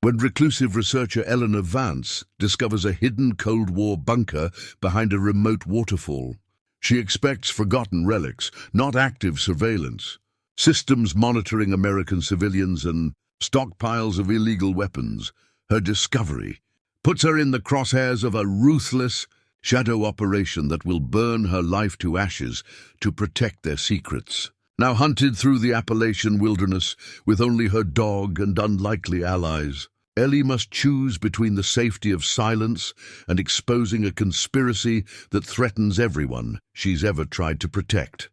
when reclusive researcher Eleanor Vance discovers a hidden Cold War bunker behind a remote waterfall. She expects forgotten relics, not active surveillance. Systems monitoring American civilians and stockpiles of illegal weapons. Her discovery puts her in the crosshairs of a ruthless shadow operation that will burn her life to ashes to protect their secrets. Now hunted through the Appalachian wilderness with only her dog and unlikely allies, Ellie must choose between the safety of silence and exposing a conspiracy that threatens everyone she's ever tried to protect.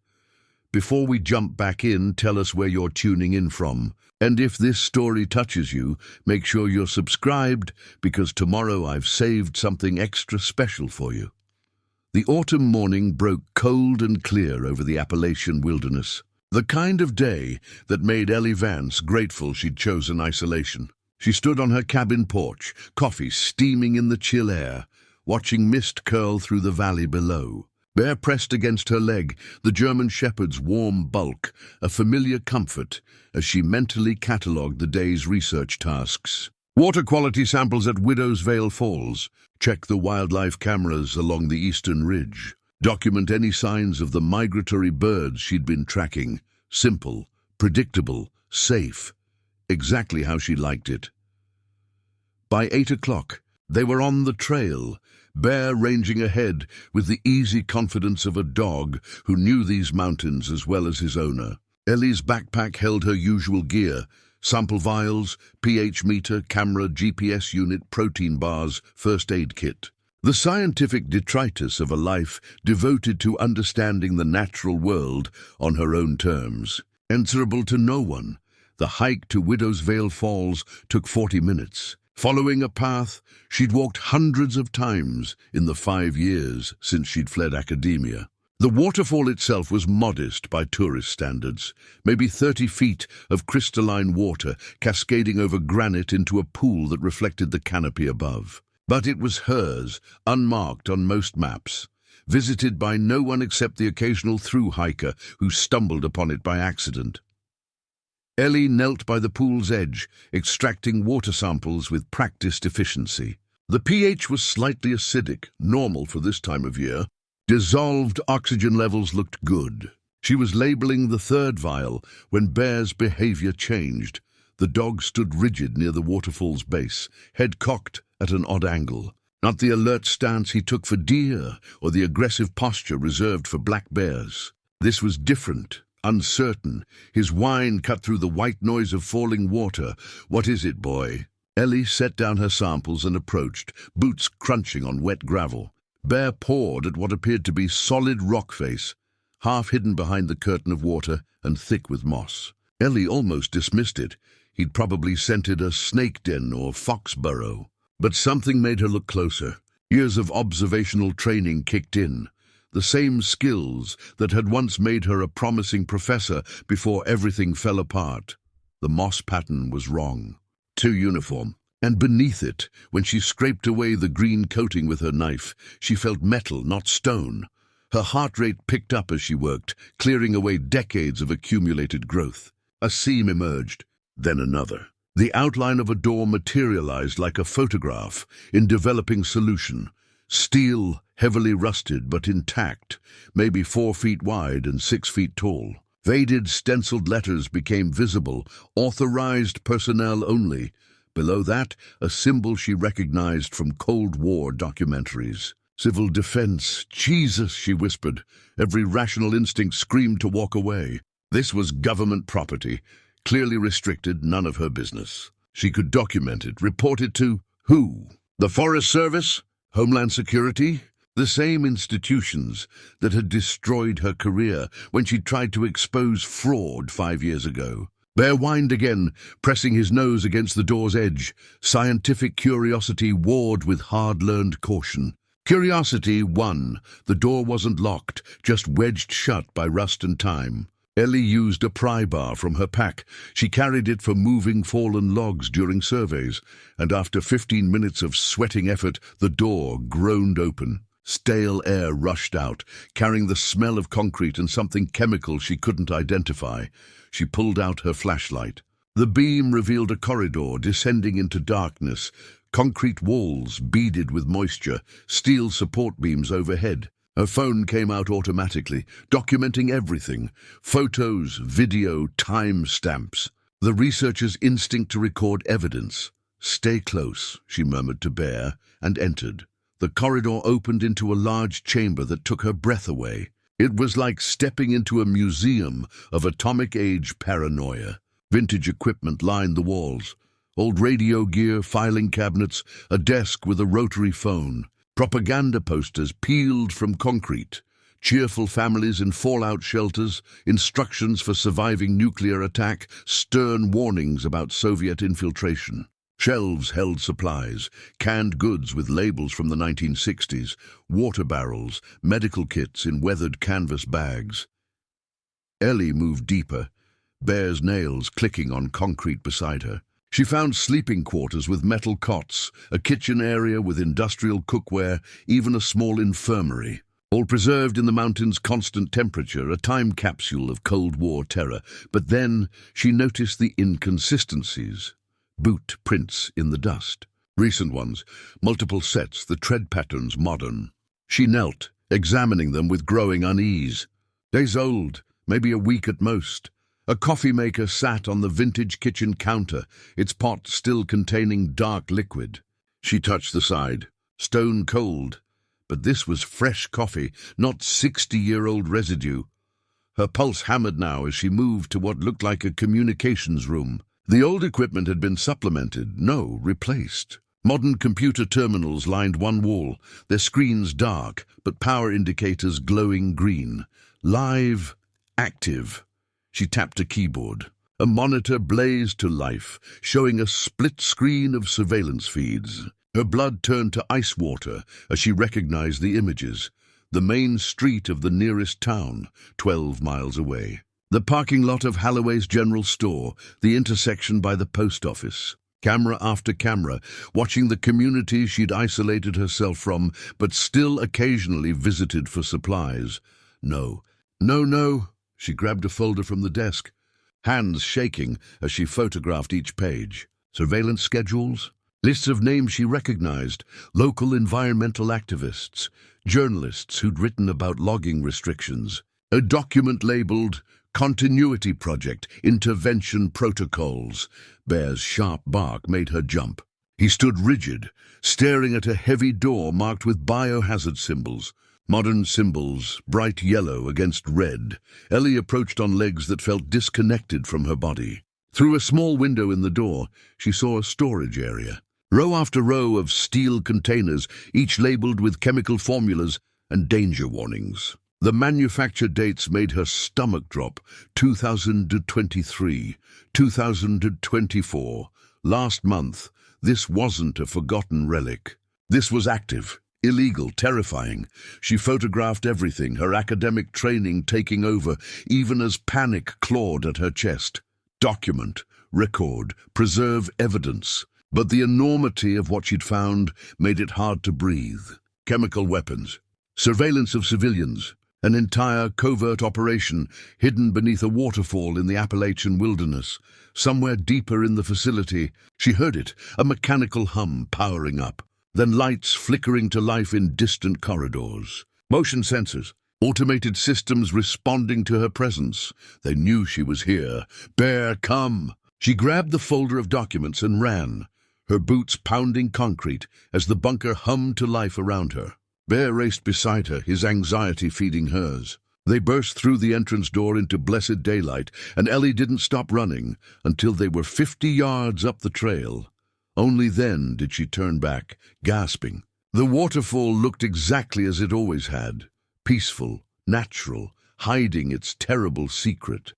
Before we jump back in, tell us where you're tuning in from. And if this story touches you, make sure you're subscribed, because tomorrow I've saved something extra special for you. The autumn morning broke cold and clear over the Appalachian wilderness. The kind of day that made Ellie Vance grateful she'd chosen isolation. She stood on her cabin porch, coffee steaming in the chill air, watching mist curl through the valley below. Bear pressed against her leg, the German shepherd's warm bulk, a familiar comfort as she mentally catalogued the day's research tasks. Water quality samples at Widow's Vale Falls. Check the wildlife cameras along the eastern ridge. Document any signs of the migratory birds she'd been tracking. Simple, predictable, safe. Exactly how she liked it. By 8 o'clock, they were on the trail, Bear ranging ahead with the easy confidence of a dog who knew these mountains as well as his owner. Ellie's backpack held her usual gear: sample vials, pH meter, camera, GPS unit, protein bars, first aid kit. The scientific detritus of a life devoted to understanding the natural world on her own terms. Answerable to no one, the hike to Widow's Vale Falls took 40 minutes. Following a path she'd walked hundreds of times in the 5 years since she'd fled academia. The waterfall itself was modest by tourist standards, maybe 30 feet of crystalline water cascading over granite into a pool that reflected the canopy above. But it was hers, unmarked on most maps, visited by no one except the occasional thru-hiker who stumbled upon it by accident. Ellie knelt by the pool's edge, extracting water samples with practiced efficiency. The pH was slightly acidic, normal for this time of year. Dissolved oxygen levels looked good. She was labeling the third vial when Bear's behavior changed. The dog stood rigid near the waterfall's base, head cocked at an odd angle. Not the alert stance he took for deer or the aggressive posture reserved for black bears. This was different. Uncertain, his whine cut through the white noise of falling water. "What is it, boy?" Ellie set down her samples and approached, boots crunching on wet gravel. Bear pawed at what appeared to be solid rock face, half hidden behind the curtain of water and thick with moss. Ellie almost dismissed it. He'd probably scented a snake den or fox burrow. But something made her look closer. Years of observational training kicked in. The same skills that had once made her a promising professor before everything fell apart. The moss pattern was wrong, too uniform. And beneath it, when she scraped away the green coating with her knife, she felt metal, not stone. Her heart rate picked up as she worked, clearing away decades of accumulated growth. A seam emerged, then another. The outline of a door materialized like a photograph in developing solution. Steel, heavily rusted but intact, maybe 4 feet wide and 6 feet tall. Faded stenciled letters became visible, authorized personnel only. Below that, a symbol she recognized from Cold War documentaries. Civil defense. Jesus, she whispered. Every rational instinct screamed to walk away. This was government property, clearly restricted, none of her business. She could document it, report it to who? The Forest Service? Homeland Security? The same institutions that had destroyed her career when she tried to expose fraud 5 years ago. Bear whined again, pressing his nose against the door's edge. Scientific curiosity warred with hard-learned caution. Curiosity won. The door wasn't locked, just wedged shut by rust and time. Ellie used a pry bar from her pack. She carried it for moving fallen logs during surveys, and after 15 minutes of sweating effort, the door groaned open. Stale air rushed out, carrying the smell of concrete and something chemical she couldn't identify. She pulled out her flashlight. The beam revealed a corridor descending into darkness, concrete walls beaded with moisture, steel support beams overhead. Her phone came out automatically, documenting everything: photos, video, time stamps. The researcher's instinct to record evidence. "Stay close," she murmured to Bear, and entered. The corridor opened into a large chamber that took her breath away. It was like stepping into a museum of atomic-age paranoia. Vintage equipment lined the walls. Old radio gear, filing cabinets, a desk with a rotary phone. Propaganda posters peeled from concrete. Cheerful families in fallout shelters, instructions for surviving nuclear attack, stern warnings about Soviet infiltration. Shelves held supplies, canned goods with labels from the 1960s, water barrels, medical kits in weathered canvas bags. Ellie moved deeper, Bear's nails clicking on concrete beside her. She found sleeping quarters with metal cots, a kitchen area with industrial cookware, even a small infirmary. All preserved in the mountain's constant temperature, a time capsule of Cold War terror. But then she noticed the inconsistencies. Boot prints in the dust. Recent ones, multiple sets, the tread patterns modern. She knelt, examining them with growing unease. Days old, maybe a week at most. A coffee maker sat on the vintage kitchen counter, its pot still containing dark liquid. She touched the side. Stone cold. But this was fresh coffee, not 60-year-old residue. Her pulse hammered now as she moved to what looked like a communications room. The old equipment had been supplemented, no, replaced. Modern computer terminals lined one wall, their screens dark, but power indicators glowing green. Live, active. She tapped a keyboard. A monitor blazed to life, showing a split screen of surveillance feeds. Her blood turned to ice water as she recognized the images. The main street of the nearest town, 12 miles away. The parking lot of Halloway's general store, the intersection by the post office. Camera after camera, watching the community she'd isolated herself from, but still occasionally visited for supplies. No. She grabbed a folder from the desk, hands shaking as she photographed each page. Surveillance schedules, lists of names she recognized, local environmental activists, journalists who'd written about logging restrictions. A document labeled Continuity Project, Intervention Protocols. Bear's sharp bark made her jump. He stood rigid, staring at a heavy door marked with biohazard symbols. Modern symbols, bright yellow against red. Ellie approached on legs that felt disconnected from her body. Through a small window in the door, she saw a storage area. Row after row of steel containers, each labeled with chemical formulas and danger warnings. The manufacture dates made her stomach drop. 2023, 2024. Last month, this wasn't a forgotten relic. This was active. Illegal, terrifying. She photographed everything, her academic training taking over, even as panic clawed at her chest. Document, record, preserve evidence. But the enormity of what she'd found made it hard to breathe. Chemical weapons, surveillance of civilians, an entire covert operation hidden beneath a waterfall in the Appalachian wilderness. Somewhere deeper in the facility, she heard it, a mechanical hum powering up. Then lights flickering to life in distant corridors. Motion sensors, automated systems responding to her presence. They knew she was here. Bear, come! She grabbed the folder of documents and ran, her boots pounding concrete as the bunker hummed to life around her. Bear raced beside her, his anxiety feeding hers. They burst through the entrance door into blessed daylight, and Ellie didn't stop running until they were 50 yards up the trail. Only then did she turn back, gasping. The waterfall looked exactly as it always had, peaceful, natural, hiding its terrible secret.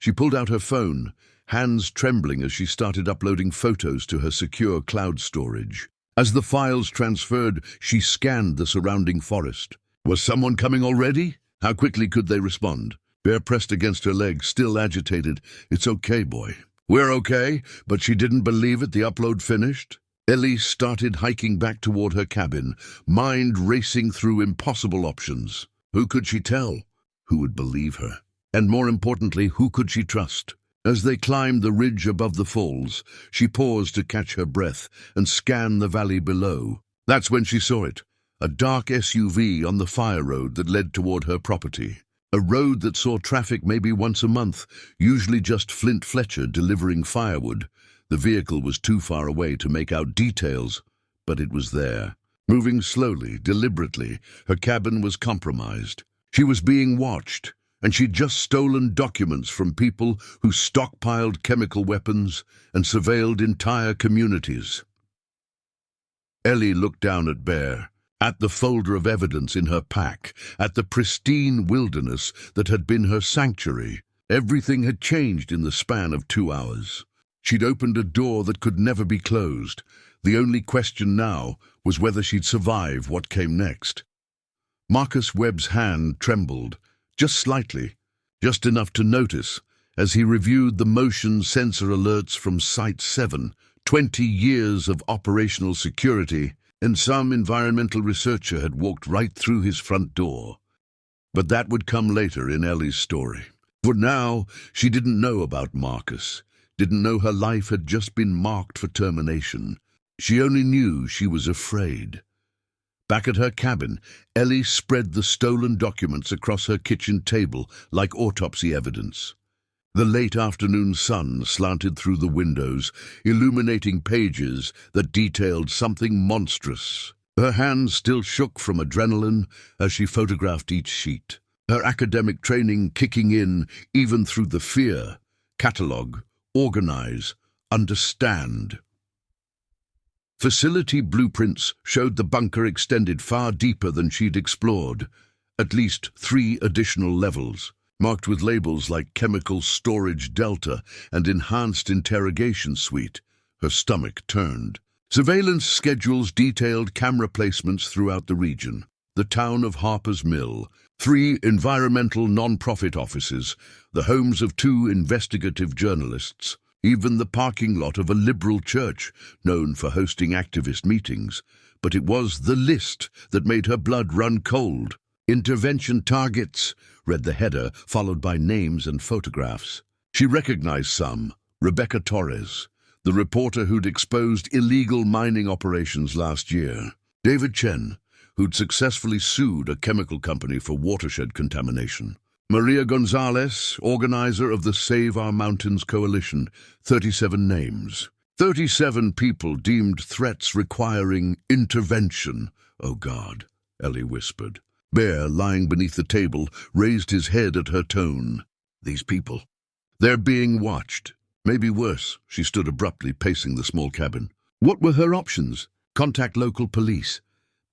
She pulled out her phone, hands trembling as she started uploading photos to her secure cloud storage. As the files transferred, she scanned the surrounding forest. Was someone coming already? How quickly could they respond? Bear pressed against her leg, still agitated. It's okay, boy. We're okay, but she didn't believe it. The upload finished. Ellie started hiking back toward her cabin, mind racing through impossible options. Who could she tell? Who would believe her? And more importantly, who could she trust? As they climbed the ridge above the falls, she paused to catch her breath and scan the valley below. That's when she saw it, a dark SUV on the fire road that led toward her property. A road that saw traffic maybe once a month, usually just Flint Fletcher delivering firewood. The vehicle was too far away to make out details, but it was there. Moving slowly, deliberately, her cabin was compromised. She was being watched, and she'd just stolen documents from people who stockpiled chemical weapons and surveilled entire communities. Ellie looked down at Bear, at the folder of evidence in her pack, at the pristine wilderness that had been her sanctuary. Everything had changed in the span of 2 hours. She'd opened a door that could never be closed. The only question now was whether she'd survive what came next. Marcus Webb's hand trembled, just slightly, just enough to notice, as he reviewed the motion sensor alerts from Site 7, 20 years of operational security, and some environmental researcher had walked right through his front door. But that would come later in Ellie's story. For now, she didn't know about Marcus, didn't know her life had just been marked for termination. She only knew she was afraid. Back at her cabin, Ellie spread the stolen documents across her kitchen table like autopsy evidence. The late afternoon sun slanted through the windows, illuminating pages that detailed something monstrous. Her hands still shook from adrenaline as she photographed each sheet, her academic training kicking in even through the fear. Catalog, organize, understand. Facility blueprints showed the bunker extended far deeper than she'd explored, at least 3 additional levels, marked with labels like Chemical Storage Delta and Enhanced Interrogation Suite. Her stomach turned. Surveillance schedules detailed camera placements throughout the region. The town of Harper's Mill, 3 environmental non-profit offices, the homes of 2 investigative journalists, even the parking lot of a liberal church known for hosting activist meetings. But it was the list that made her blood run cold. Intervention targets, read the header, followed by names and photographs. She recognized some. Rebecca Torres, the reporter who'd exposed illegal mining operations last year. David Chen, who'd successfully sued a chemical company for watershed contamination. Maria Gonzalez, organizer of the Save Our Mountains Coalition, 37 names. 37 people deemed threats requiring intervention. Oh God, Ellie whispered. Bear, lying beneath the table, raised his head at her tone. These people. They're being watched. Maybe worse. She stood abruptly, pacing the small cabin. What were her options? Contact local police.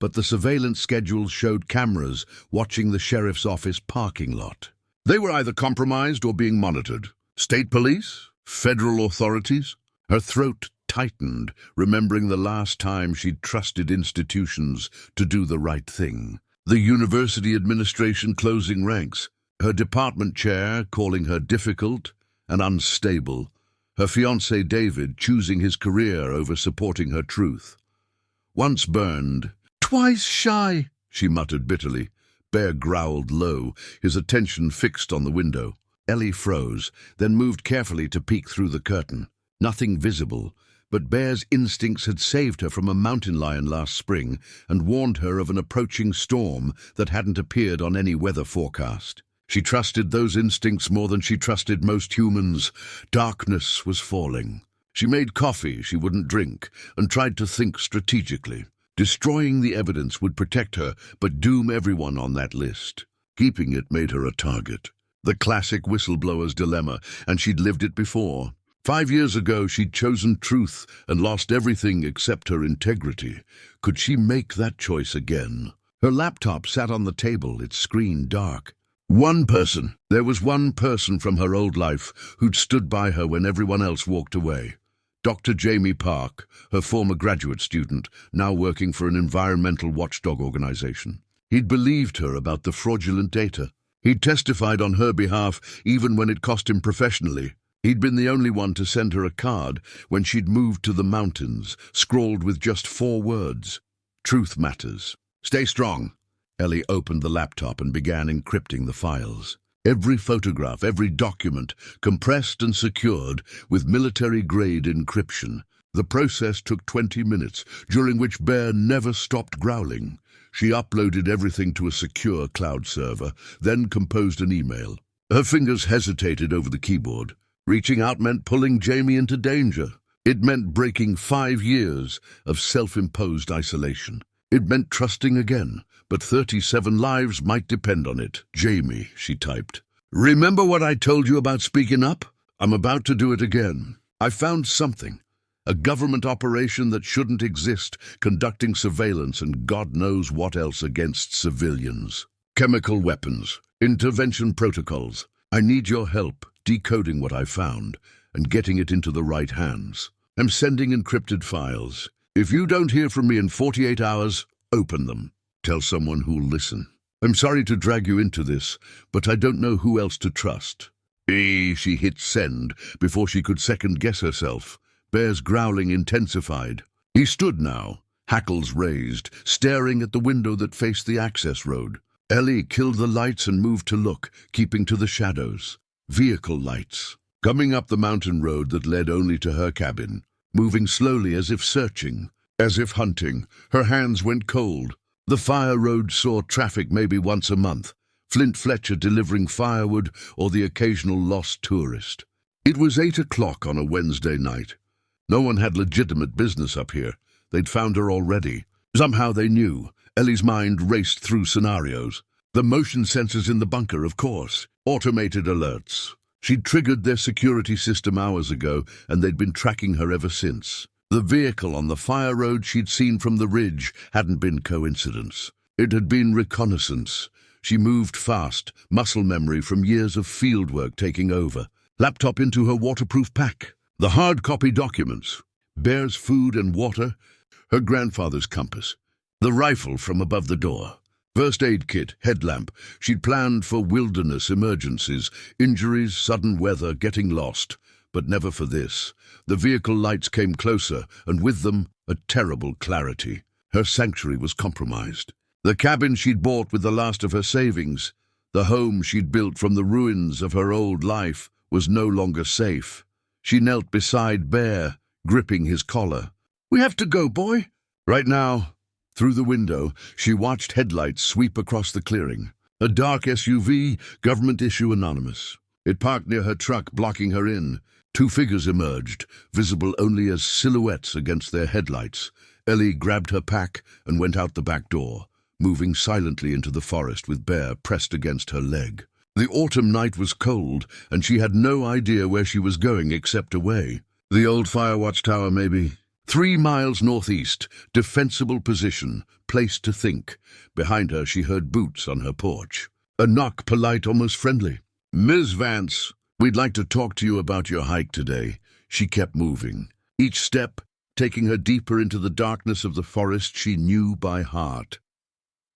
But the surveillance schedules showed cameras watching the sheriff's office parking lot. They were either compromised or being monitored. State police? Federal authorities? Her throat tightened, remembering the last time she'd trusted institutions to do the right thing. The university administration closing ranks, her department chair calling her difficult and unstable, her fiancé David choosing his career over supporting her truth. Once burned, twice shy, she muttered bitterly. Bear growled low, his attention fixed on the window. Ellie froze, then moved carefully to peek through the curtain. Nothing visible, but Bear's instincts had saved her from a mountain lion last spring and warned her of an approaching storm that hadn't appeared on any weather forecast. She trusted those instincts more than she trusted most humans. Darkness was falling. She made coffee she wouldn't drink and tried to think strategically. Destroying the evidence would protect her, but doom everyone on that list. Keeping it made her a target. The classic whistleblower's dilemma, and she'd lived it before. 5 years ago, she'd chosen truth and lost everything except her integrity. Could she make that choice again? Her laptop sat on the table, its screen dark. One person. There was one person from her old life who'd stood by her when everyone else walked away. Dr. Jamie Park, her former graduate student, now working for an environmental watchdog organization. He'd believed her about the fraudulent data. He'd testified on her behalf even when it cost him professionally. He'd been the only one to send her a card when she'd moved to the mountains, scrawled with just 4 words. Truth matters. Stay strong. Ellie opened the laptop and began encrypting the files. Every photograph, every document, compressed and secured with military-grade encryption. The process took 20 minutes, during which Bear never stopped growling. She uploaded everything to a secure cloud server, then composed an email. Her fingers hesitated over the keyboard. Reaching out meant pulling Jamie into danger. It meant breaking 5 years of self-imposed isolation. It meant trusting again, but 37 lives might depend on it. Jamie, she typed. Remember what I told you about speaking up? I'm about to do it again. I found something. A government operation that shouldn't exist, conducting surveillance and God knows what else against civilians. Chemical weapons, intervention protocols. I need your help decoding what I found and getting it into the right hands. I'm sending encrypted files. If you don't hear from me in 48 hours, open them. Tell someone who'll listen. I'm sorry to drag you into this, but I don't know who else to trust. She hit send before she could second-guess herself. Bear's growling intensified. He stood now, hackles raised, staring at the window that faced the access road. Ellie killed the lights and moved to look, keeping to the shadows. Vehicle lights. Coming up the mountain road that led only to her cabin. Moving slowly as if searching, as if hunting. Her hands went cold. The fire road saw traffic maybe once a month. Flint Fletcher delivering firewood or the occasional lost tourist. It was 8 o'clock on a Wednesday night. No one had legitimate business up here. They'd found her already. Somehow they knew. Ellie's mind raced through scenarios. The motion sensors in the bunker, of course. Automated alerts. She'd triggered their security system hours ago, and they'd been tracking her ever since. The vehicle on the fire road she'd seen from the ridge hadn't been coincidence. It had been reconnaissance. She moved fast, muscle memory from years of field work taking over. Laptop into her waterproof pack. The hard copy documents. Bear's food and water. Her grandfather's compass. The rifle from above the door. First aid kit, headlamp. She'd planned for wilderness emergencies, injuries, sudden weather, getting lost. But never for this. The vehicle lights came closer, and with them, a terrible clarity. Her sanctuary was compromised. The cabin she'd bought with the last of her savings, the home she'd built from the ruins of her old life, was no longer safe. She knelt beside Bear, gripping his collar. "We have to go, boy." Right now. Through the window, she watched headlights sweep across the clearing. A dark SUV, government issue anonymous. It parked near her truck, blocking her in. 2 figures emerged, visible only as silhouettes against their headlights. Ellie grabbed her pack and went out the back door, moving silently into the forest with Bear pressed against her leg. The autumn night was cold, and she had no idea where she was going except away. The old fire watch tower, maybe. 3 miles northeast, defensible position, place to think. Behind her she heard boots on her porch. A knock, polite, almost friendly. "Ms. Vance, we'd like to talk to you about your hike today." She kept moving, each step taking her deeper into the darkness of the forest she knew by heart.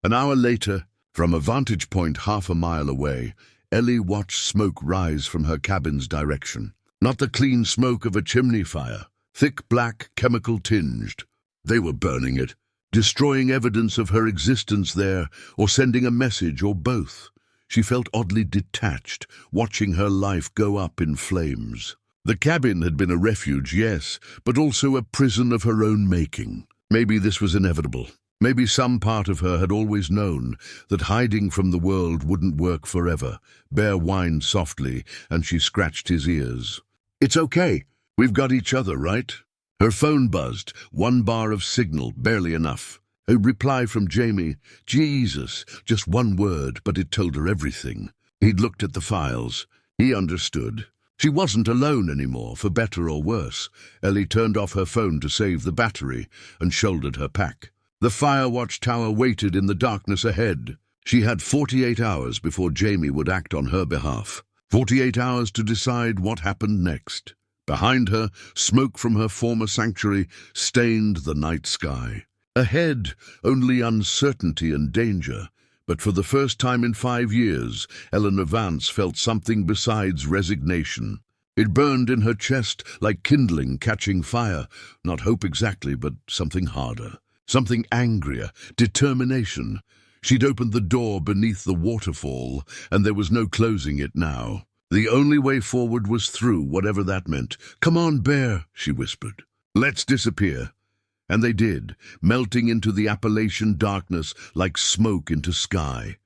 An hour later, from a vantage point half a mile away, Ellie watched smoke rise from her cabin's direction. Not the clean smoke of a chimney fire, thick black, chemical-tinged. They were burning it, destroying evidence of her existence there, or sending a message, or both. She felt oddly detached, watching her life go up in flames. The cabin had been a refuge, yes, but also a prison of her own making. Maybe this was inevitable. Maybe some part of her had always known that hiding from the world wouldn't work forever. Bear whined softly, and she scratched his ears. "It's okay. We've got each other, right?" Her phone buzzed, 1 bar of signal, barely enough. A reply from Jamie. Jesus, just 1 word, but it told her everything. He'd looked at the files. He understood. She wasn't alone anymore, for better or worse. Ellie turned off her phone to save the battery and shouldered her pack. The fire watch tower waited in the darkness ahead. She had 48 hours before Jamie would act on her behalf. 48 hours to decide what happened next. Behind her, smoke from her former sanctuary stained the night sky. Ahead, only uncertainty and danger. But for the first time in 5 years, Eleanor Vance felt something besides resignation. It burned in her chest like kindling catching fire. Not hope exactly, but something harder. Something angrier, determination. She'd opened the door beneath the waterfall, and there was no closing it now. The only way forward was through, whatever that meant. "Come on, Bear," she whispered. "Let's disappear." And they did, melting into the Appalachian darkness like smoke into sky.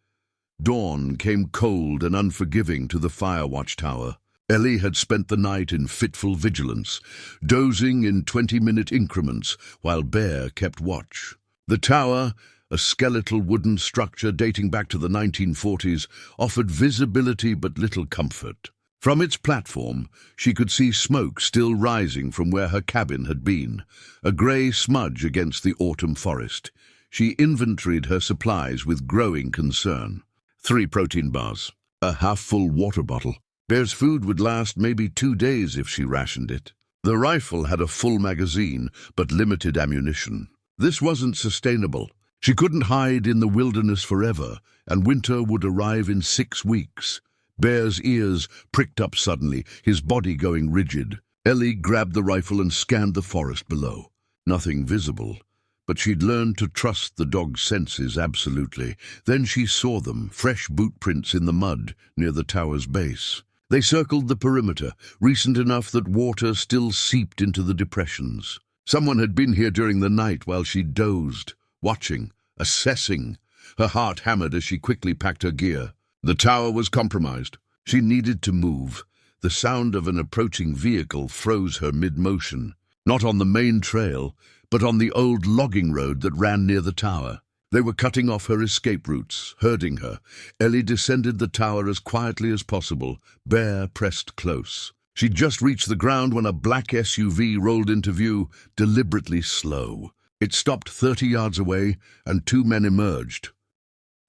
Dawn came cold and unforgiving to the fire watchtower. Ellie had spent the night in fitful vigilance, dozing in 20-minute increments while Bear kept watch. The tower, a skeletal wooden structure dating back to the 1940s, offered visibility but little comfort. From its platform, she could see smoke still rising from where her cabin had been, a grey smudge against the autumn forest. She inventoried her supplies with growing concern. 3 protein bars, a half-full water bottle. Bear's food would last maybe 2 days if she rationed it. The rifle had a full magazine, but limited ammunition. This wasn't sustainable. She couldn't hide in the wilderness forever, and winter would arrive in 6 weeks. Bear's ears pricked up suddenly, his body going rigid. Ellie grabbed the rifle and scanned the forest below. Nothing visible, but she'd learned to trust the dog's senses absolutely. Then she saw them, fresh boot prints in the mud near the tower's base. They circled the perimeter, recent enough that water still seeped into the depressions. Someone had been here during the night while she dozed, watching, assessing. Her heart hammered as she quickly packed her gear. The tower was compromised. She needed to move. The sound of an approaching vehicle froze her mid-motion. Not on the main trail, but on the old logging road that ran near the tower. They were cutting off her escape routes, herding her. Ellie descended the tower as quietly as possible. Bear pressed close. She'd just reached the ground when a black SUV rolled into view, deliberately slow. It stopped 30 yards away, and 2 men emerged.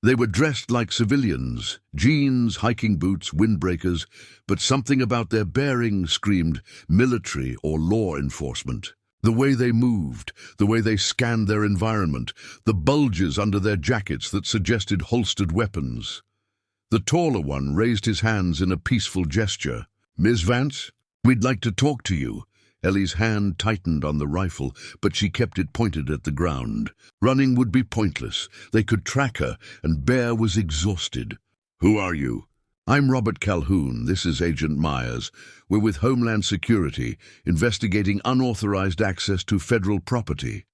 They were dressed like civilians, jeans, hiking boots, windbreakers, but something about their bearing screamed military or law enforcement. The way they moved, the way they scanned their environment, the bulges under their jackets that suggested holstered weapons. The taller one raised his hands in a peaceful gesture. "Miss Vance, we'd like to talk to you." Ellie's hand tightened on the rifle, but she kept it pointed at the ground. Running would be pointless. They could track her, and Bear was exhausted. "Who are you?" "I'm Robert Calhoun. This is Agent Myers. We're with Homeland Security, investigating unauthorized access to federal property."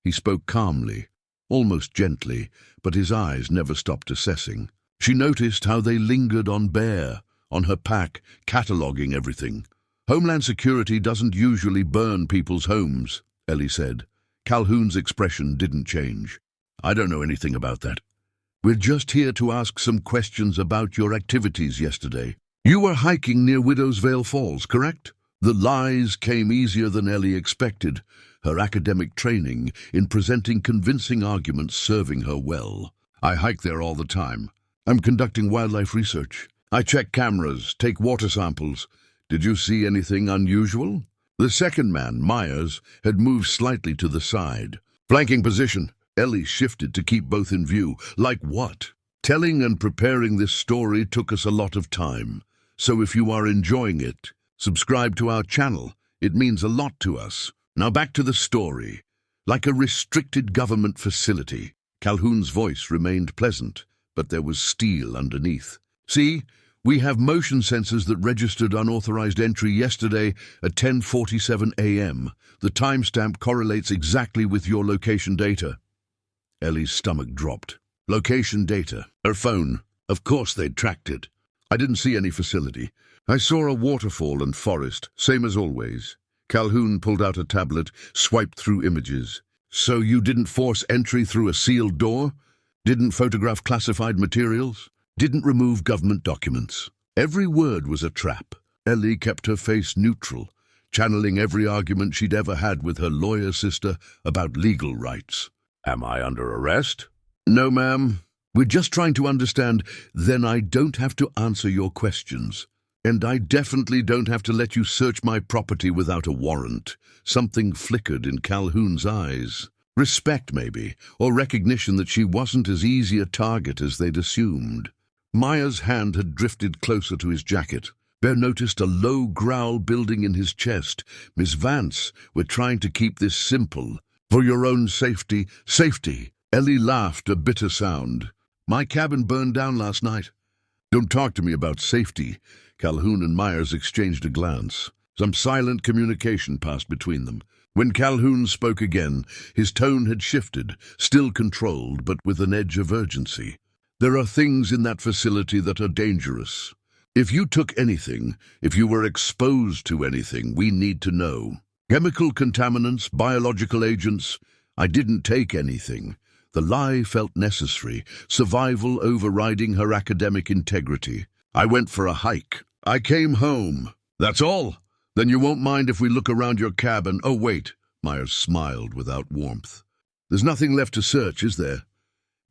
He spoke calmly, almost gently, but his eyes never stopped assessing. She noticed how they lingered on Bear, on her pack, cataloging everything. "Homeland Security doesn't usually burn people's homes," Ellie said. Calhoun's expression didn't change. "I don't know anything about that. We're just here to ask some questions about your activities yesterday. You were hiking near Widow's Vale Falls, correct?" The lies came easier than Ellie expected, her academic training in presenting convincing arguments serving her well. "I hike there all the time. I'm conducting wildlife research. I check cameras, take water samples. Did you see anything unusual?" The second man, Myers, had moved slightly to the side. "Flanking position." Ellie shifted to keep both in view. "Like what?" "Telling and preparing this story took us a lot of time. So if you are enjoying it, subscribe to our channel. It means a lot to us. Now back to the story. Like a restricted government facility." Calhoun's voice remained pleasant, but there was steel underneath. "See, we have motion sensors that registered unauthorized entry yesterday at 10:47 a.m. The timestamp correlates exactly with your location data." Ellie's stomach dropped. Location data. Her phone. Of course they'd tracked it. "I didn't see any facility. I saw a waterfall and forest, same as always." Calhoun pulled out a tablet, swiped through images. "So you didn't force entry through a sealed door? Didn't photograph classified materials? Didn't remove government documents?" Every word was a trap. Ellie kept her face neutral, channeling every argument she'd ever had with her lawyer sister about legal rights. "Am I under arrest?" "No, ma'am. We're just trying to understand." "Then I don't have to answer your questions. And I definitely don't have to let you search my property without a warrant." Something flickered in Calhoun's eyes. Respect, maybe, or recognition that she wasn't as easy a target as they'd assumed. Myers' hand had drifted closer to his jacket. Bear noticed a low growl building in his chest. "Miss Vance, we're trying to keep this simple. For your own safety." "Safety?" Ellie laughed a bitter sound. My cabin burned down last night. Don't talk to me about safety. Calhoun and Myers exchanged a glance. Some silent communication passed between them. When Calhoun spoke again, his tone had shifted, still controlled, but with an edge of urgency. There are things in that facility that are dangerous. If you took anything, if you were exposed to anything, we need to know. Chemical contaminants, biological agents. I didn't take anything. The lie felt necessary, survival overriding her academic integrity. I went for a hike. I came home. That's all? Then you won't mind if we look around your cabin. Oh, wait. Myers smiled without warmth. There's nothing left to search, is there?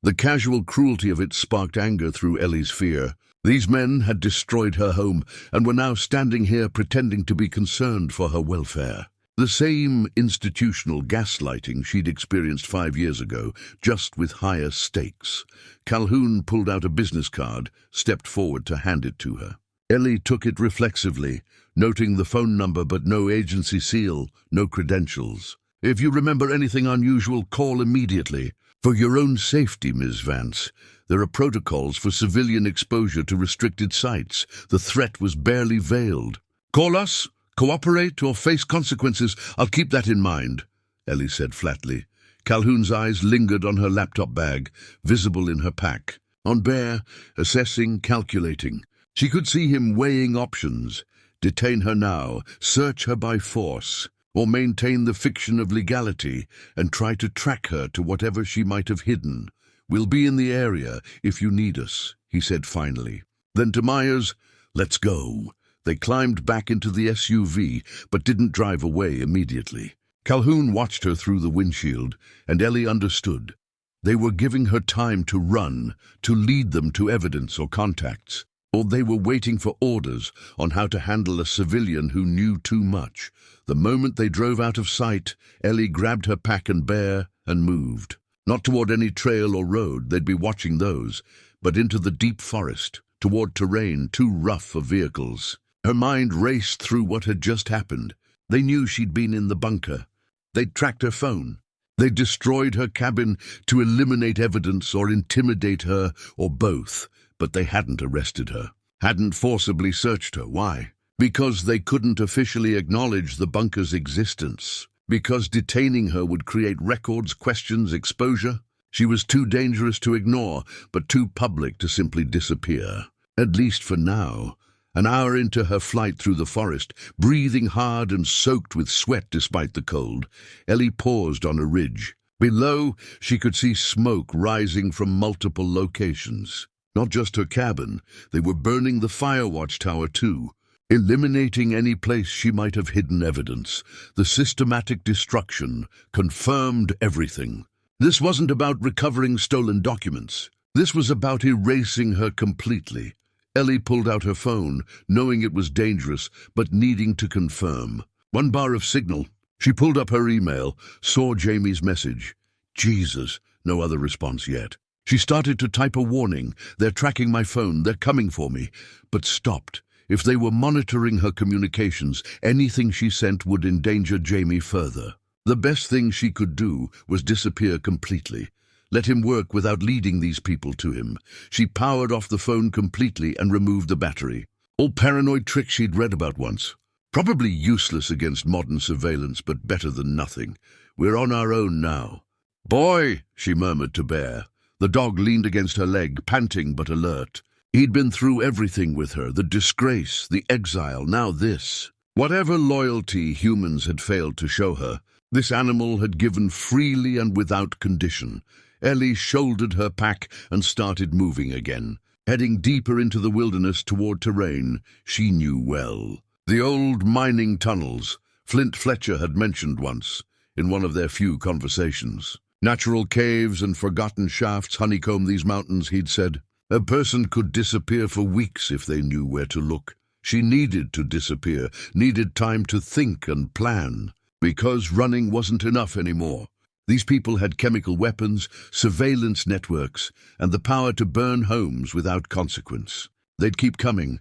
The casual cruelty of it sparked anger through Ellie's fear. These men had destroyed her home and were now standing here pretending to be concerned for her welfare. The same institutional gaslighting she'd experienced 5 years ago, just with higher stakes. Calhoun pulled out a business card, stepped forward to hand it to her. Ellie took it reflexively, noting the phone number but no agency seal, no credentials. If you remember anything unusual, call immediately. For your own safety, Ms. Vance. There are protocols for civilian exposure to restricted sites. The threat was barely veiled. Call us, cooperate, or face consequences. I'll keep that in mind, Ellie said flatly. Calhoun's eyes lingered on her laptop bag, visible in her pack. On Bear, assessing, calculating. She could see him weighing options. Detain her now, search her by force, or maintain the fiction of legality and try to track her to whatever she might have hidden. We'll be in the area if you need us, he said finally. Then to Myers, let's go. They climbed back into the SUV, but didn't drive away immediately. Calhoun watched her through the windshield, and Ellie understood. They were giving her time to run, to lead them to evidence or contacts. Or they were waiting for orders on how to handle a civilian who knew too much. The moment they drove out of sight, Ellie grabbed her pack and Bear and moved. Not toward any trail or road, they'd be watching those, but into the deep forest, toward terrain too rough for vehicles. Her mind raced through what had just happened. They knew she'd been in the bunker. They'd tracked her phone. They'd destroyed her cabin to eliminate evidence or intimidate her, or both. But they hadn't arrested her, hadn't forcibly searched her. Why? Because they couldn't officially acknowledge the bunker's existence. Because detaining her would create records, questions, exposure. She was too dangerous to ignore, but too public to simply disappear. At least for now. An hour into her flight through the forest, breathing hard and soaked with sweat despite the cold, Ellie paused on a ridge. Below, she could see smoke rising from multiple locations. Not just her cabin, they were burning the fire watchtower too, eliminating any place she might have hidden evidence. The systematic destruction confirmed everything. This wasn't about recovering stolen documents. This was about erasing her completely. Ellie pulled out her phone, knowing it was dangerous, but needing to confirm. 1 bar of signal. She pulled up her email, saw Jamie's message. Jesus, no other response yet. She started to type a warning. They're tracking my phone, they're coming for me, but stopped. If they were monitoring her communications, anything she sent would endanger Jamie further. The best thing she could do was disappear completely. Let him work without leading these people to him. She powered off the phone completely and removed the battery. All paranoid tricks she'd read about once. Probably useless against modern surveillance, but better than nothing. We're on our own now. Boy, she murmured to Bear. The dog leaned against her leg, panting but alert. He'd been through everything with her, the disgrace, the exile, now this. Whatever loyalty humans had failed to show her, this animal had given freely and without condition. Ellie shouldered her pack and started moving again, heading deeper into the wilderness toward terrain she knew well. The old mining tunnels Flint Fletcher had mentioned once, in one of their few conversations. Natural caves and forgotten shafts honeycomb these mountains, he'd said. A person could disappear for weeks if they knew where to look. She needed to disappear, needed time to think and plan, because running wasn't enough anymore. These people had chemical weapons, surveillance networks, and the power to burn homes without consequence. They'd keep coming,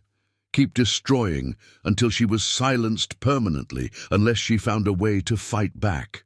keep destroying, until she was silenced permanently, unless she found a way to fight back.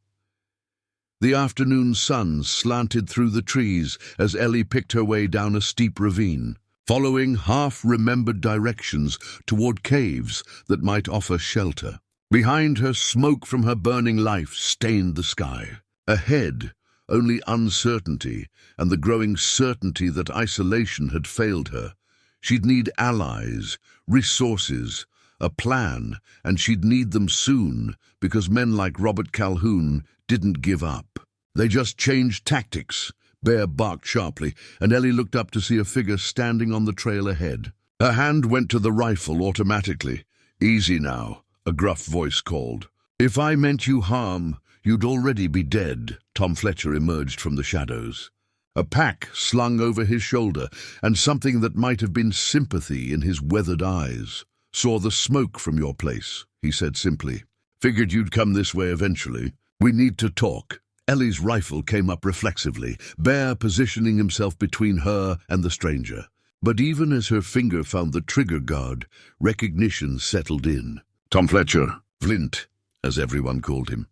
The afternoon sun slanted through the trees as Ellie picked her way down a steep ravine, following half-remembered directions toward caves that might offer shelter. Behind her, smoke from her burning life stained the sky. Ahead, only uncertainty and the growing certainty that isolation had failed her. She'd need allies, resources, a plan, and she'd need them soon because men like Robert Calhoun didn't give up. They just changed tactics. Bear barked sharply, and Ellie looked up to see a figure standing on the trail ahead. Her hand went to the rifle automatically. "Easy now," a gruff voice called. "If I meant you harm, you'd already be dead." Tom Fletcher emerged from the shadows. A pack slung over his shoulder, and something that might have been sympathy in his weathered eyes. "Saw the smoke from your place," he said simply. "Figured you'd come this way eventually. We need to talk." Ellie's rifle came up reflexively, Bear positioning himself between her and the stranger. But even as her finger found the trigger guard, recognition settled in. Tom Fletcher, Flint, as everyone called him,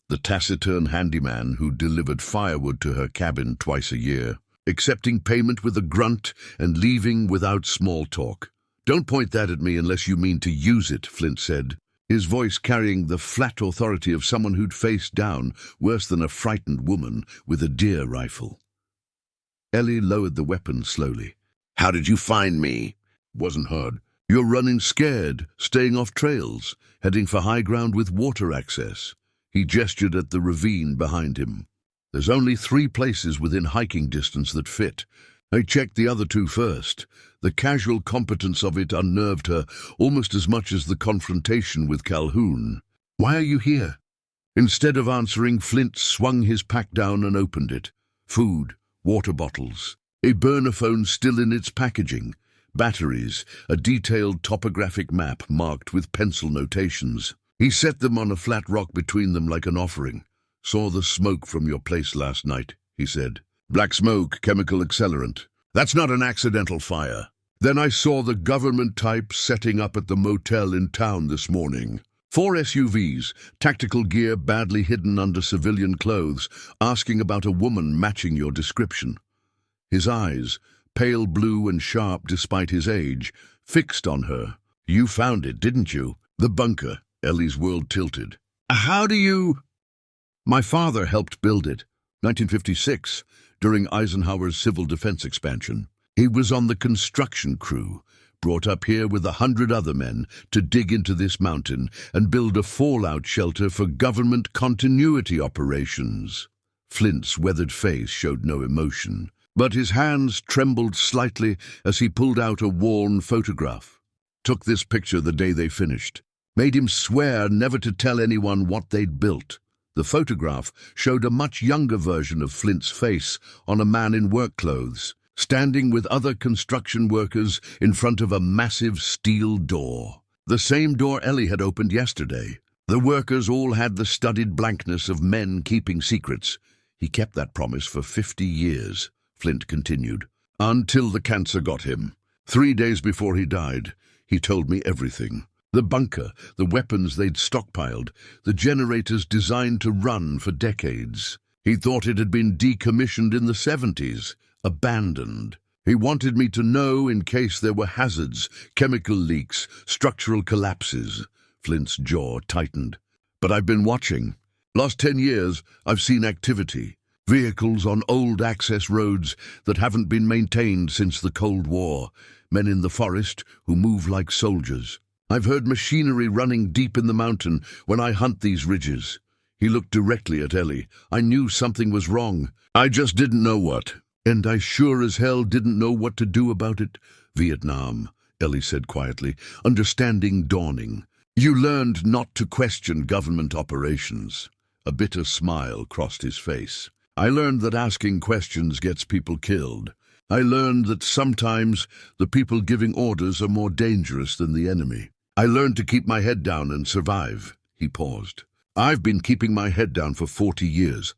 the taciturn handyman who delivered firewood to her cabin twice a year, accepting payment with a grunt and leaving without small talk. "Don't point that at me unless you mean to use it," Flint said, his voice carrying the flat authority of someone who'd faced down worse than a frightened woman with a deer rifle. Ellie lowered the weapon slowly. "How did you find me?" "Wasn't hard. You're running scared, staying off trails, heading for high ground with water access." He gestured at the ravine behind him. "There's only 3 places within hiking distance that fit. I checked the other 2 first. The casual competence of it unnerved her almost as much as the confrontation with Calhoun. Why are you here?" Instead of answering, Flint swung his pack down and opened it. Food, water bottles, a burner phone still in its packaging, batteries, a detailed topographic map marked with pencil notations. He set them on a flat rock between them like an offering. "Saw the smoke from your place last night," he said. "Black smoke, chemical accelerant. That's not an accidental fire. Then I saw the government types setting up at the motel in town this morning. 4 SUVs, tactical gear badly hidden under civilian clothes, asking about a woman matching your description." His eyes, pale blue and sharp despite his age, fixed on her. "You found it, didn't you?" "The bunker." Ellie's world tilted. "How do you—" "My father helped build it, 1956, during Eisenhower's civil defense expansion. He was on the construction crew, brought up here with 100 other men to dig into this mountain and build a fallout shelter for government continuity operations." Flint's weathered face showed no emotion, but his hands trembled slightly as he pulled out a worn photograph. "Took this picture the day they finished. Made him swear never to tell anyone what they'd built." The photograph showed a much younger version of Flint's face on a man in work clothes, standing with other construction workers in front of a massive steel door. The same door Ellie had opened yesterday. The workers all had the studied blankness of men keeping secrets. "He kept that promise for 50 years, Flint continued, "until the cancer got him. 3 days before he died, he told me everything. The bunker, the weapons they'd stockpiled, the generators designed to run for decades. He thought it had been decommissioned in the 70s, abandoned. He wanted me to know in case there were hazards, chemical leaks, structural collapses." Flint's jaw tightened. "But I've been watching. Last 10 years, I've seen activity. Vehicles on old access roads that haven't been maintained since the Cold War. Men in the forest who move like soldiers. I've heard machinery running deep in the mountain when I hunt these ridges." He looked directly at Ellie. "I knew something was wrong. I just didn't know what. And I sure as hell didn't know what to do about it." "Vietnam," Ellie said quietly, understanding dawning. "You learned not to question government operations." A bitter smile crossed his face. "I learned that asking questions gets people killed. I learned that sometimes the people giving orders are more dangerous than the enemy. I learned to keep my head down and survive." He paused. "I've been keeping my head down for 40 years.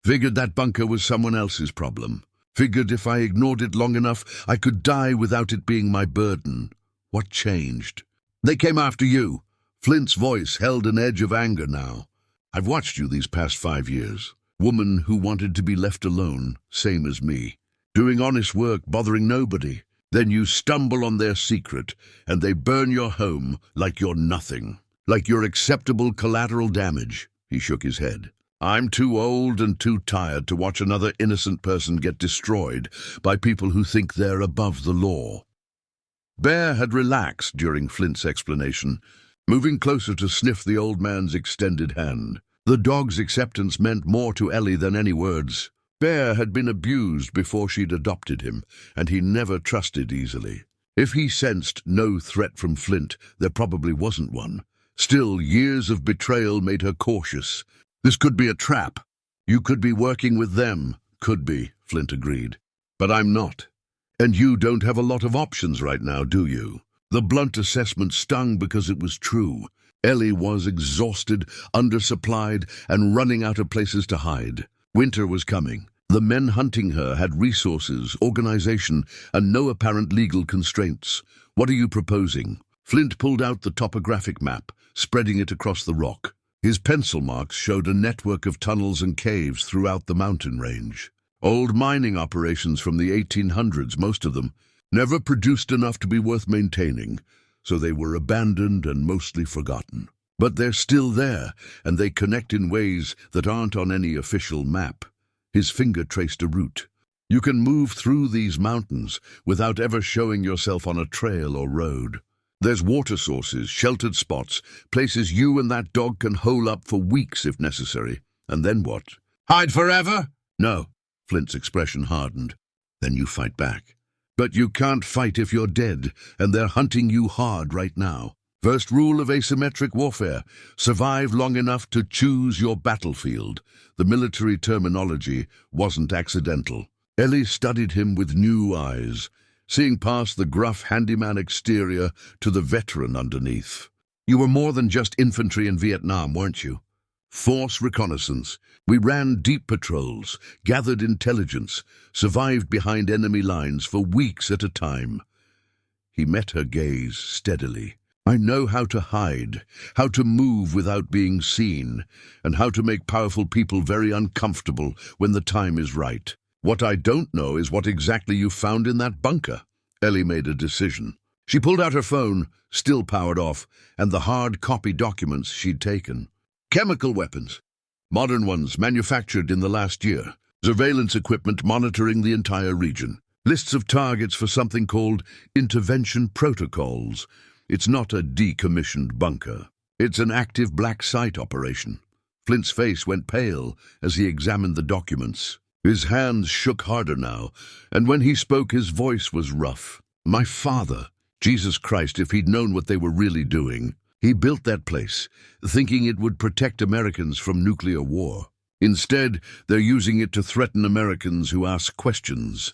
Figured that bunker was someone else's problem. Figured if I ignored it long enough, I could die without it being my burden. What changed?" "They came after you." Flint's voice held an edge of anger now. "I've watched you these past 5 years. Woman who wanted to be left alone, same as me. Doing honest work, bothering nobody. Then you stumble on their secret, and they burn your home like you're nothing. Like you're acceptable collateral damage. He shook his head. I'm too old and too tired to watch another innocent person get destroyed by people who think they're above the law. Bear had relaxed during Flint's explanation, moving closer to sniff the old man's extended hand. The dog's acceptance meant more to Ellie than any words. Bear had been abused before she'd adopted him, and he never trusted easily. If he sensed no threat from Flint, there probably wasn't one. Still, years of betrayal made her cautious. This could be a trap. You could be working with them. Could be, Flint agreed. But I'm not. And you don't have a lot of options right now, do you? The blunt assessment stung because it was true. Ellie was exhausted, undersupplied, and running out of places to hide. Winter was coming. The men hunting her had resources, organization, and no apparent legal constraints. What are you proposing? Flint pulled out the topographic map, spreading it across the rock. His pencil marks showed a network of tunnels and caves throughout the mountain range. Old mining operations from the 1800s, most of them, never produced enough to be worth maintaining, so they were abandoned and mostly forgotten. But they're still there, and they connect in ways that aren't on any official map. His finger traced a route. You can move through these mountains without ever showing yourself on a trail or road. There's water sources, sheltered spots, places you and that dog can hole up for weeks if necessary. And then what? Hide forever? No. Flint's expression hardened. Then you fight back. But you can't fight if you're dead, and they're hunting you hard right now. First rule of asymmetric warfare: survive long enough to choose your battlefield. The military terminology wasn't accidental. Ellie studied him with new eyes, seeing past the gruff handyman exterior to the veteran underneath. You were more than just infantry in Vietnam, weren't you? Force reconnaissance. We ran deep patrols, gathered intelligence, survived behind enemy lines for weeks at a time. He met her gaze steadily. I know how to hide, how to move without being seen, and how to make powerful people very uncomfortable when the time is right. What I don't know is what exactly you found in that bunker. Ellie made a decision. She pulled out her phone, still powered off, and the hard copy documents she'd taken. Chemical weapons. Modern ones manufactured in the last year. Surveillance equipment monitoring the entire region. Lists of targets for something called intervention protocols. It's not a decommissioned bunker. It's an active black site operation. Flint's face went pale as he examined the documents. His hands shook harder now, and when he spoke his voice was rough. My father, Jesus Christ, if he'd known what they were really doing. He built that place, thinking it would protect Americans from nuclear war. Instead, they're using it to threaten Americans who ask questions.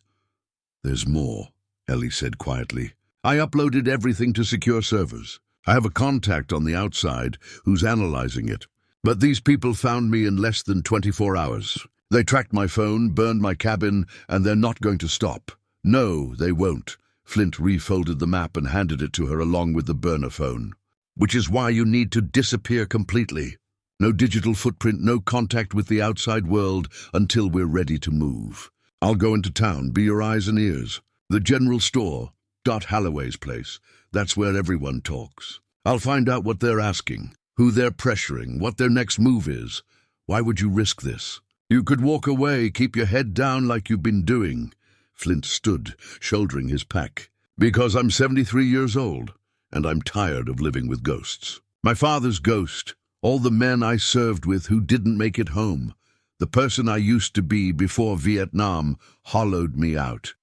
There's more, Ellie said quietly. I uploaded everything to secure servers. I have a contact on the outside who's analyzing it. But these people found me in less than 24 hours. They tracked my phone, burned my cabin, and they're not going to stop. No, they won't. Flint refolded the map and handed it to her along with the burner phone. Which is why you need to disappear completely. No digital footprint, no contact with the outside world until we're ready to move. I'll go into town, be your eyes and ears. The general store, Dot Holloway's place, that's where everyone talks. I'll find out what they're asking, who they're pressuring, what their next move is. Why would you risk this? You could walk away, keep your head down like you've been doing. Flint stood, shouldering his pack. Because I'm 73 years old. And I'm tired of living with ghosts. My father's ghost, all the men I served with who didn't make it home, the person I used to be before Vietnam hollowed me out.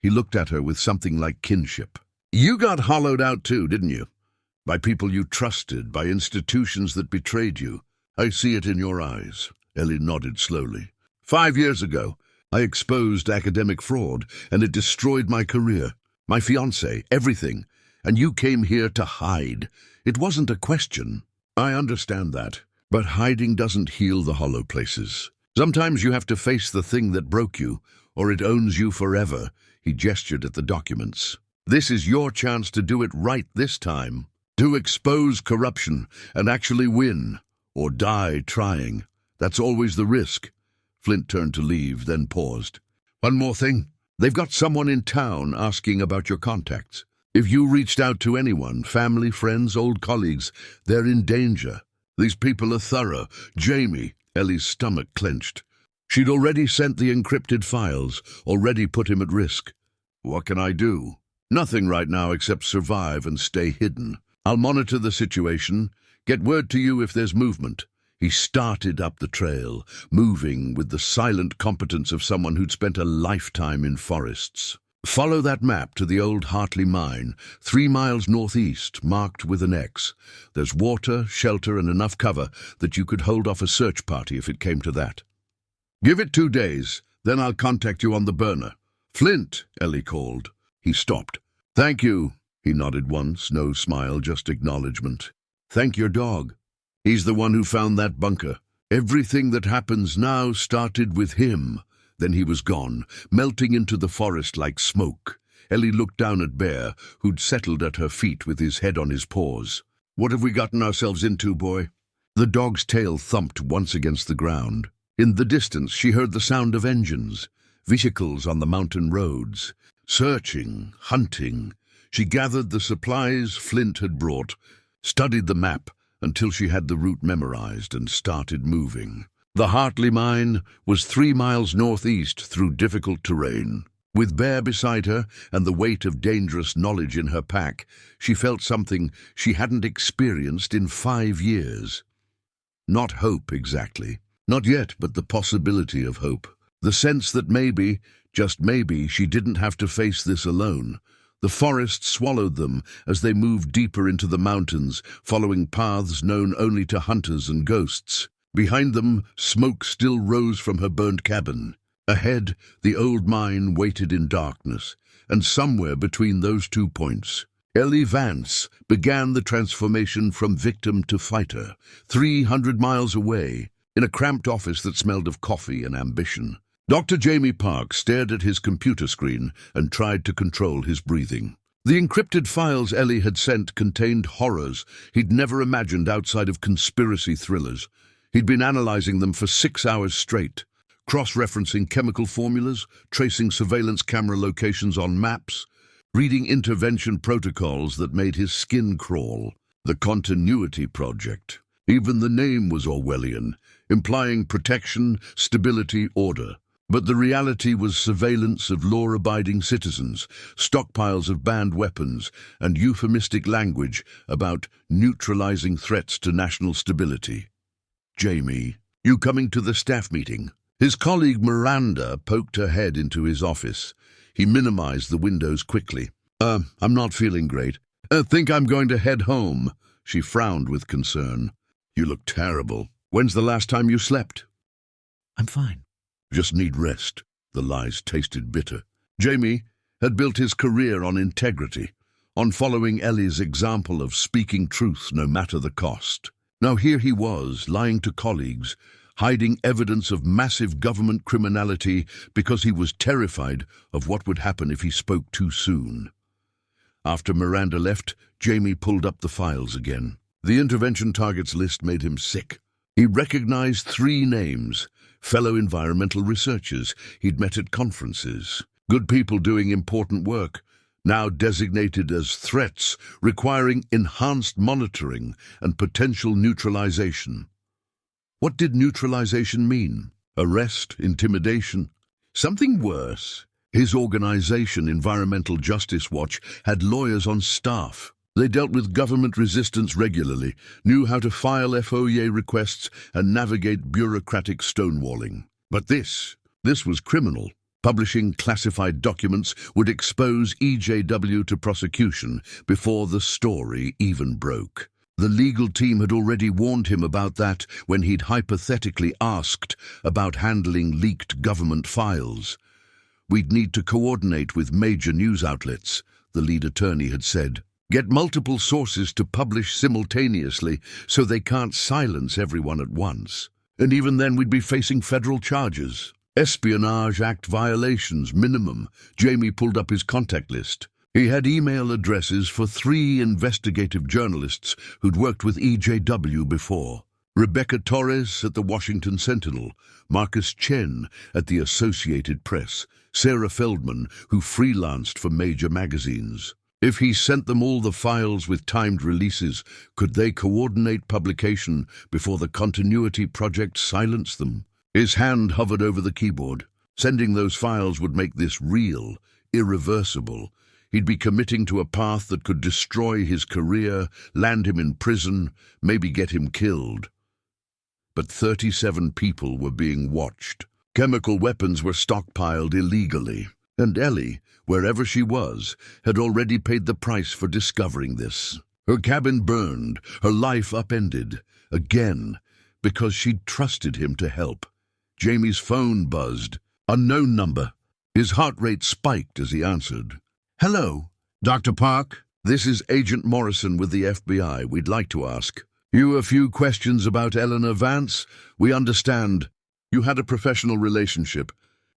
He looked at her with something like kinship. You got hollowed out too, didn't you? By people you trusted, by institutions that betrayed you. I see it in your eyes. Ellie nodded slowly. 5 years ago, I exposed academic fraud, and it destroyed my career, my fiancé, everything. And you came here to hide. It wasn't a question. I understand that. But hiding doesn't heal the hollow places. Sometimes you have to face the thing that broke you, or it owns you forever. He gestured at the documents. This is your chance to do it right this time. To expose corruption and actually win, or die trying. That's always the risk. Flint turned to leave, then paused. One more thing. They've got someone in town asking about your contacts. If you reached out to anyone, family, friends, old colleagues, they're in danger. These people are thorough. Jamie, Ellie's stomach clenched. She'd already sent the encrypted files, already put him at risk. What can I do? Nothing right now except survive and stay hidden. I'll monitor the situation, get word to you if there's movement. He started up the trail, moving with the silent competence of someone who'd spent a lifetime in forests. Follow that map to the old Hartley mine, 3 miles northeast, marked with an X. There's water, shelter, and enough cover that you could hold off a search party if it came to that. Give it 2 days, then I'll contact you on the burner. Flint, Ellie called. He stopped. Thank you. He nodded once, no smile, just acknowledgement. Thank your dog. He's the one who found that bunker. Everything that happens now started with him. Then he was gone, melting into the forest like smoke. Ellie looked down at Bear, who'd settled at her feet with his head on his paws. What have we gotten ourselves into, boy? The dog's tail thumped once against the ground. In the distance, she heard the sound of engines, vehicles on the mountain roads. Searching, hunting. She gathered the supplies Flint had brought, studied the map until she had the route memorized and started moving. The Hartley mine was 3 miles northeast through difficult terrain. With Bear beside her and the weight of dangerous knowledge in her pack, she felt something she hadn't experienced in 5 years. Not hope exactly. Not yet, but the possibility of hope. The sense that maybe, just maybe, she didn't have to face this alone. The forest swallowed them as they moved deeper into the mountains, following paths known only to hunters and ghosts. Behind them, smoke still rose from her burnt cabin. Ahead, the old mine waited in darkness, and somewhere between those 2 points, Eleanor Vance began the transformation from victim to fighter, 300 miles away, in a cramped office that smelled of coffee and ambition. Dr. Jamie Park stared at his computer screen and tried to control his breathing. The encrypted files Ellie had sent contained horrors he'd never imagined outside of conspiracy thrillers. He'd been analyzing them for 6 hours straight, cross-referencing chemical formulas, tracing surveillance camera locations on maps, reading intervention protocols that made his skin crawl. The Continuity Project. Even the name was Orwellian, implying protection, stability, order. But the reality was surveillance of law-abiding citizens, stockpiles of banned weapons, and euphemistic language about neutralizing threats to national stability. Jamie, you coming to the staff meeting? His colleague Miranda poked her head into his office. He minimized the windows quickly. I'm not feeling great. Think I'm going to head home. She frowned with concern. You look terrible. When's the last time you slept? I'm fine. Just need rest. The lies tasted bitter. Jamie had built his career on integrity, on following Ellie's example of speaking truth no matter the cost. Now here he was, lying to colleagues, hiding evidence of massive government criminality because he was terrified of what would happen if he spoke too soon. After Miranda left, Jamie pulled up the files again. The intervention targets list made him sick. He recognized 3 names, fellow environmental researchers he'd met at conferences, good people doing important work, now designated as threats requiring enhanced monitoring and potential neutralization. What did neutralization mean? Arrest? Intimidation? Something worse. His organization, Environmental Justice Watch, had lawyers on staff. They dealt with government resistance regularly, knew how to file FOIA requests and navigate bureaucratic stonewalling. But this was criminal. Publishing classified documents would expose EJW to prosecution before the story even broke. The legal team had already warned him about that when he'd hypothetically asked about handling leaked government files. We'd need to coordinate with major news outlets, the lead attorney had said. Get multiple sources to publish simultaneously so they can't silence everyone at once. And even then we'd be facing federal charges. Espionage Act violations, minimum. Jamie pulled up his contact list. He had email addresses for 3 investigative journalists who'd worked with EJW before. Rebecca Torres at the Washington Sentinel, Marcus Chen at the Associated Press, Sarah Feldman, who freelanced for major magazines. If he sent them all the files with timed releases, could they coordinate publication before the Continuity Project silenced them? His hand hovered over the keyboard. Sending those files would make this real, irreversible. He'd be committing to a path that could destroy his career, land him in prison, maybe get him killed. But 37 people were being watched. Chemical weapons were stockpiled illegally, and Ellie, wherever she was, had already paid the price for discovering this. Her cabin burned, her life upended, again, because she'd trusted him to help. Jamie's phone buzzed. Unknown number. His heart rate spiked as he answered. "Hello, Dr. Park. This is Agent Morrison with the FBI. We'd like to ask you a few questions about Eleanor Vance. We understand you had a professional relationship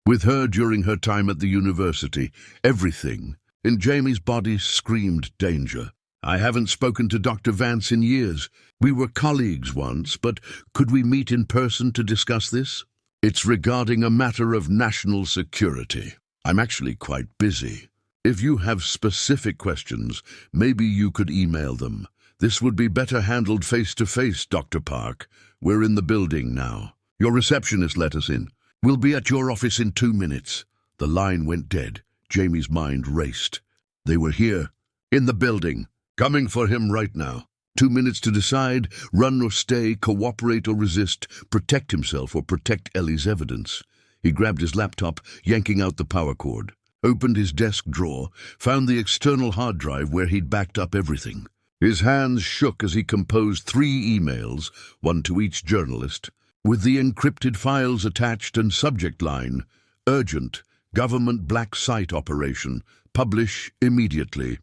with her during her time at the university. Everything in Jamie's body screamed danger. I haven't spoken to Dr. Vance in years. We were colleagues once, but could we meet in person to discuss this? It's regarding a matter of national security. I'm actually quite busy. If you have specific questions, maybe you could email them. This would be better handled face-to-face, Dr. Park. We're in the building now. Your receptionist let us in. We'll be at your office in 2 minutes. The line went dead. Jamie's mind raced. They were here, in the building, coming for him right now. 2 minutes to decide, run or stay, cooperate or resist, protect himself or protect Ellie's evidence. He grabbed his laptop, yanking out the power cord, opened his desk drawer, found the external hard drive where he'd backed up everything. His hands shook as he composed 3 emails, one to each journalist, with the encrypted files attached and subject line, urgent, government black site operation, publish immediately.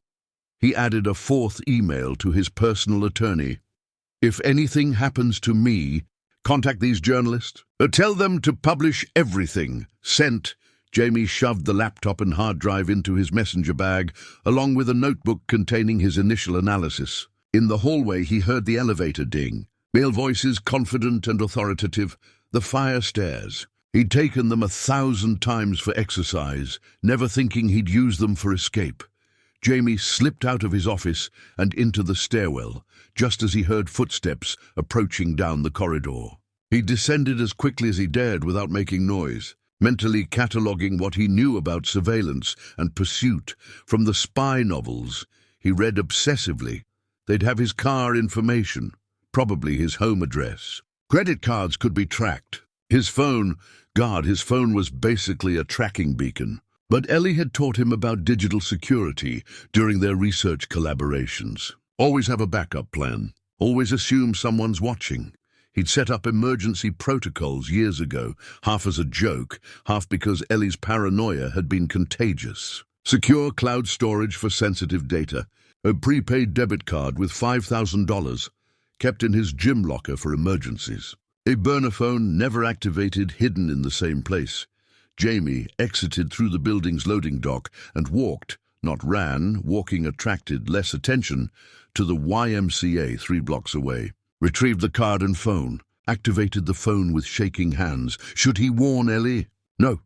He added a 4th email to his personal attorney. If anything happens to me, contact these journalists. Tell them to publish everything. Sent. Jamie shoved the laptop and hard drive into his messenger bag, along with a notebook containing his initial analysis. In the hallway, he heard the elevator ding. Male voices, confident and authoritative. The fire stairs. He'd taken them 1,000 times for exercise, never thinking he'd use them for escape. Jamie slipped out of his office and into the stairwell, just as he heard footsteps approaching down the corridor. He descended as quickly as he dared without making noise, mentally cataloguing what he knew about surveillance and pursuit from the spy novels he read obsessively. They'd have his car information, probably his home address. Credit cards could be tracked. His phone was basically a tracking beacon. But Ellie had taught him about digital security during their research collaborations. Always have a backup plan. Always assume someone's watching. He'd set up emergency protocols years ago, half as a joke, half because Ellie's paranoia had been contagious. Secure cloud storage for sensitive data. A prepaid debit card with $5,000, kept in his gym locker for emergencies. A burner phone never activated, hidden in the same place. Jamie exited through the building's loading dock and walked, not ran, walking attracted less attention, to the YMCA 3 blocks away. Retrieved the card and phone, activated the phone with shaking hands. Should he warn Ellie? No.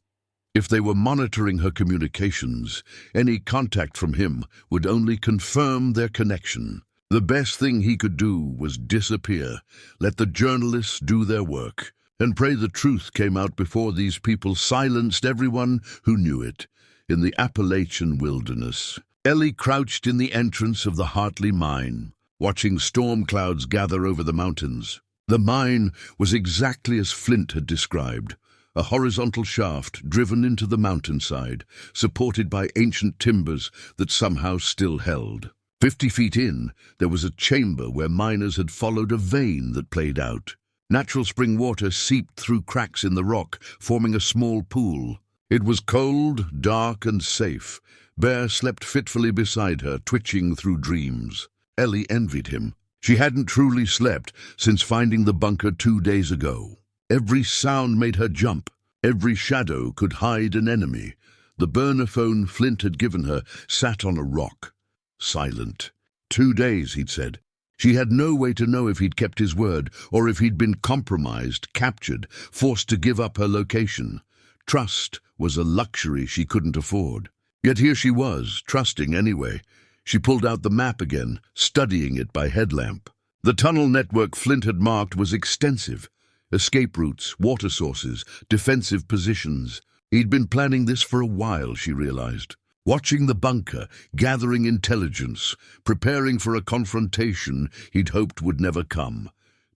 If they were monitoring her communications, any contact from him would only confirm their connection. The best thing he could do was disappear, let the journalists do their work, and pray the truth came out before these people silenced everyone who knew it. In the Appalachian wilderness, Ellie crouched in the entrance of the Hartley mine, watching storm clouds gather over the mountains. The mine was exactly as Flint had described, a horizontal shaft driven into the mountainside, supported by ancient timbers that somehow still held. 50 feet in, there was a chamber where miners had followed a vein that played out. Natural spring water seeped through cracks in the rock, forming a small pool. It was cold, dark, and safe. Bear slept fitfully beside her, twitching through dreams. Ellie envied him. She hadn't truly slept since finding the bunker 2 days ago. Every sound made her jump. Every shadow could hide an enemy. The burner phone Flint had given her sat on a rock, silent. 2 days, he'd said. She had no way to know if he'd kept his word or if he'd been compromised, captured, forced to give up her location. Trust was a luxury she couldn't afford. Yet here she was, trusting anyway. She pulled out the map again, studying it by headlamp. The tunnel network Flint had marked was extensive. Escape routes, water sources, defensive positions. He'd been planning this for a while, she realized. Watching the bunker, gathering intelligence, preparing for a confrontation he'd hoped would never come.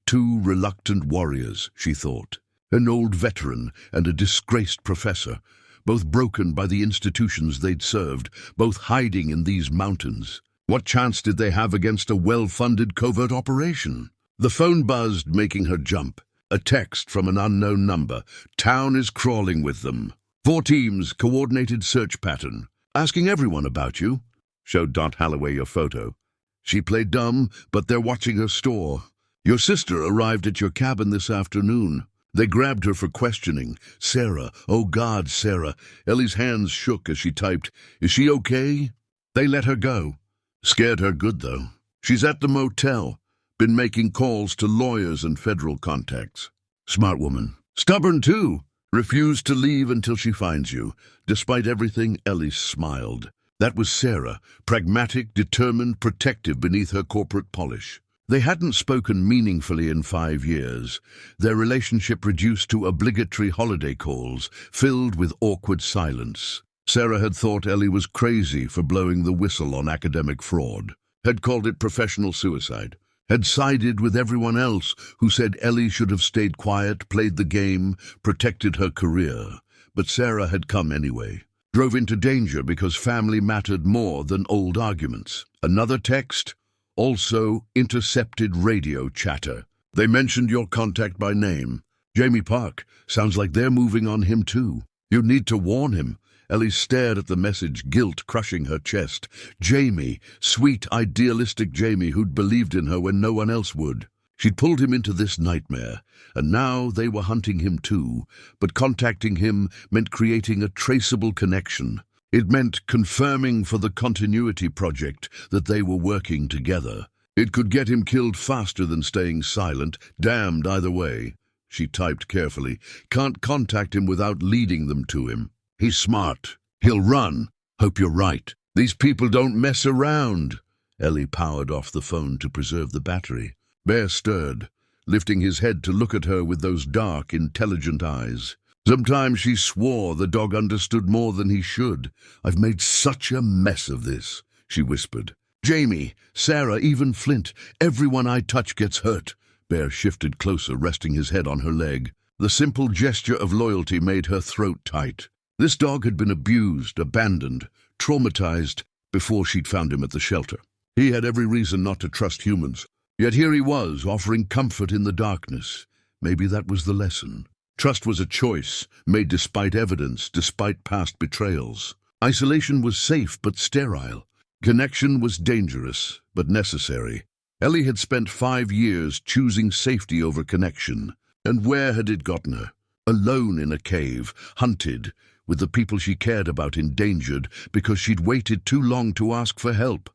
Two reluctant warriors, she thought. An old veteran and a disgraced professor, both broken by the institutions they'd served, both hiding in these mountains. What chance did they have against a well-funded covert operation? The phone buzzed, making her jump. A text from an unknown number. Town is crawling with them. 4 teams, coordinated search pattern. Asking everyone about you. Showed Dot Holloway your photo. She played dumb, but they're watching her store. Your sister arrived at your cabin this afternoon. They grabbed her for questioning. Sarah, oh God, Sarah. Ellie's hands shook as she typed, "Is she okay?" They let her go. Scared her good, though. She's at the motel. Been making calls to lawyers and federal contacts. Smart woman. Stubborn, too. Refused to leave until she finds you. Despite everything, Ellie smiled. That was Sarah, pragmatic, determined, protective beneath her corporate polish. They hadn't spoken meaningfully in 5 years, their relationship reduced to obligatory holiday calls, filled with awkward silence. Sarah had thought Ellie was crazy for blowing the whistle on academic fraud, had called it professional suicide, had sided with everyone else who said Ellie should have stayed quiet, played the game, protected her career. But Sarah had come anyway. Drove into danger because family mattered more than old arguments. Another text? Also intercepted radio chatter. They mentioned your contact by name. Jamie Park. Sounds like they're moving on him too. You need to warn him. Ellie stared at the message, guilt crushing her chest. Jamie, sweet, idealistic Jamie who'd believed in her when no one else would. She'd pulled him into this nightmare, and now they were hunting him too. But contacting him meant creating a traceable connection. It meant confirming for the continuity project that they were working together. It could get him killed faster than staying silent, damned either way. She typed carefully. Can't contact him without leading them to him. He's smart. He'll run. Hope you're right. These people don't mess around. Ellie powered off the phone to preserve the battery. Bear stirred, lifting his head to look at her with those dark, intelligent eyes. Sometimes she swore the dog understood more than he should. I've made such a mess of this, she whispered. Jamie, Sarah, even Flint, everyone I touch gets hurt. Bear shifted closer, resting his head on her leg. The simple gesture of loyalty made her throat tight. This dog had been abused, abandoned, traumatized before she'd found him at the shelter. He had every reason not to trust humans. Yet here he was, offering comfort in the darkness. Maybe that was the lesson. Trust was a choice, made despite evidence, despite past betrayals. Isolation was safe but sterile. Connection was dangerous but necessary. Ellie had spent 5 years choosing safety over connection. And where had it gotten her? Alone in a cave, hunted, with the people she cared about endangered because she'd waited too long to ask for help.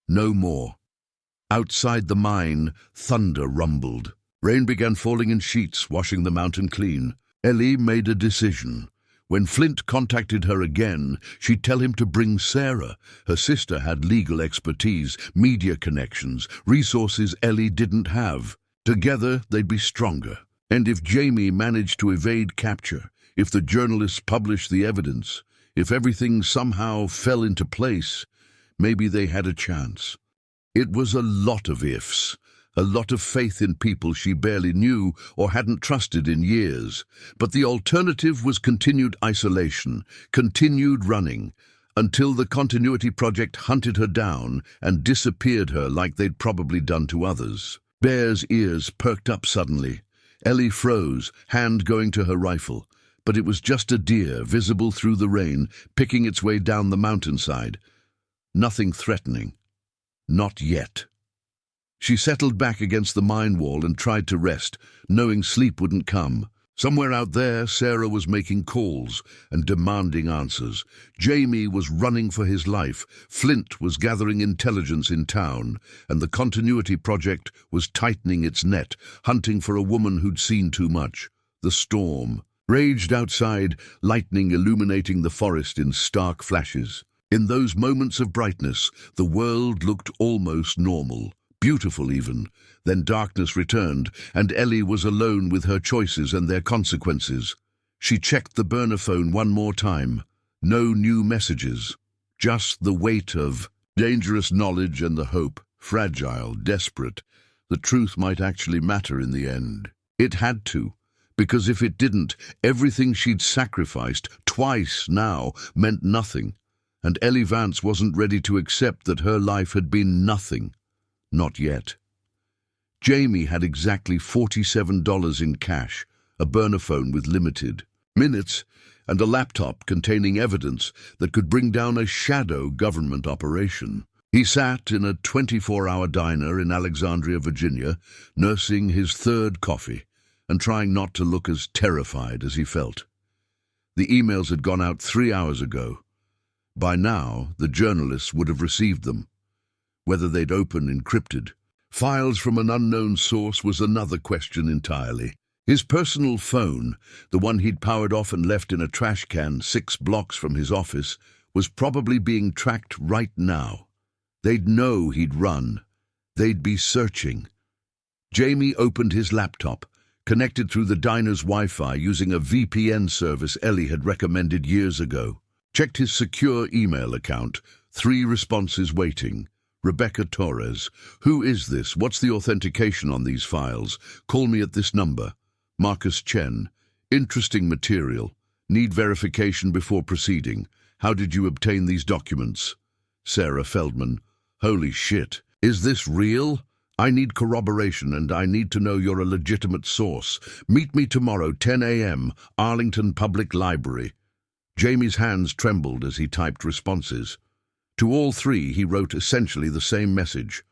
No more. Outside the mine, thunder rumbled. Rain began falling in sheets, washing the mountain clean. Ellie made a decision. When Flint contacted her again, she'd tell him to bring Sarah. Her sister had legal expertise, media connections, resources Ellie didn't have. Together, they'd be stronger. And if Jamie managed to evade capture, if the journalists published the evidence, if everything somehow fell into place, maybe they had a chance. It was a lot of ifs, a lot of faith in people she barely knew or hadn't trusted in years. But the alternative was continued isolation, continued running, until the continuity project hunted her down and disappeared her like they'd probably done to others. Bear's ears perked up suddenly. Ellie froze, hand going to her rifle. But it was just a deer, visible through the rain, picking its way down the mountainside. Nothing threatening. Not yet. She settled back against the mine wall and tried to rest, knowing sleep wouldn't come. Somewhere out there, Sarah was making calls and demanding answers. Jamie was running for his life. Flint was gathering intelligence in town, and the Continuity Project was tightening its net, hunting for a woman who'd seen too much. The storm raged outside, lightning illuminating the forest in stark flashes. In those moments of brightness, the world looked almost normal. Beautiful even. Then darkness returned, and Ellie was alone with her choices and their consequences. She checked the burner phone one more time. No new messages. Just the weight of dangerous knowledge and the hope, fragile, desperate. The truth might actually matter in the end. It had to, because if it didn't, everything she'd sacrificed, twice now, meant nothing. And Ellie Vance wasn't ready to accept that her life had been nothing. Not yet. Jamie had exactly $47 in cash, a burner phone with limited minutes, and a laptop containing evidence that could bring down a shadow government operation. He sat in a 24-hour diner in Alexandria, Virginia, nursing his third coffee and trying not to look as terrified as he felt. The emails had gone out 3 hours ago. By now, the journalists would have received them. Whether they'd open encrypted files from an unknown source was another question entirely. His personal phone, the one he'd powered off and left in a trash can 6 blocks from his office, was probably being tracked right now. They'd know he'd run. They'd be searching. Jamie opened his laptop, connected through the diner's Wi-Fi using a VPN service Ellie had recommended years ago. Checked his secure email account. 3 responses waiting. Rebecca Torres. Who is this? What's the authentication on these files? Call me at this number. Marcus Chen. Interesting material. Need verification before proceeding. How did you obtain these documents? Sarah Feldman. Holy shit. Is this real? I need corroboration and I need to know you're a legitimate source. Meet me tomorrow, 10 a.m., Arlington Public Library. Jamie's hands trembled as he typed responses. To all 3, he wrote essentially the same message.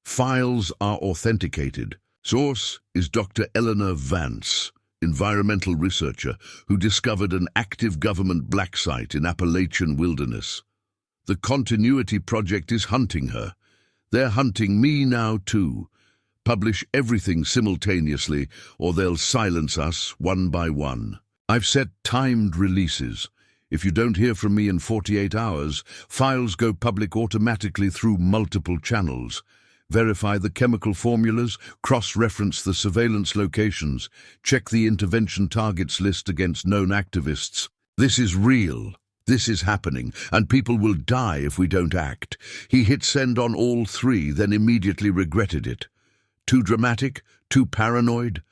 Files are authenticated. Source is Dr. Eleanor Vance, environmental researcher who discovered an active government black site in Appalachian wilderness. The Continuity Project is hunting her. They're hunting me now too. Publish everything simultaneously or they'll silence us one by one. I've set timed releases. If you don't hear from me in 48 hours, files go public automatically through multiple channels. Verify the chemical formulas, cross-reference the surveillance locations, check the intervention targets list against known activists. This is real. This is happening, and people will die if we don't act. He hit send on all 3, then immediately regretted it. Too dramatic? Too paranoid?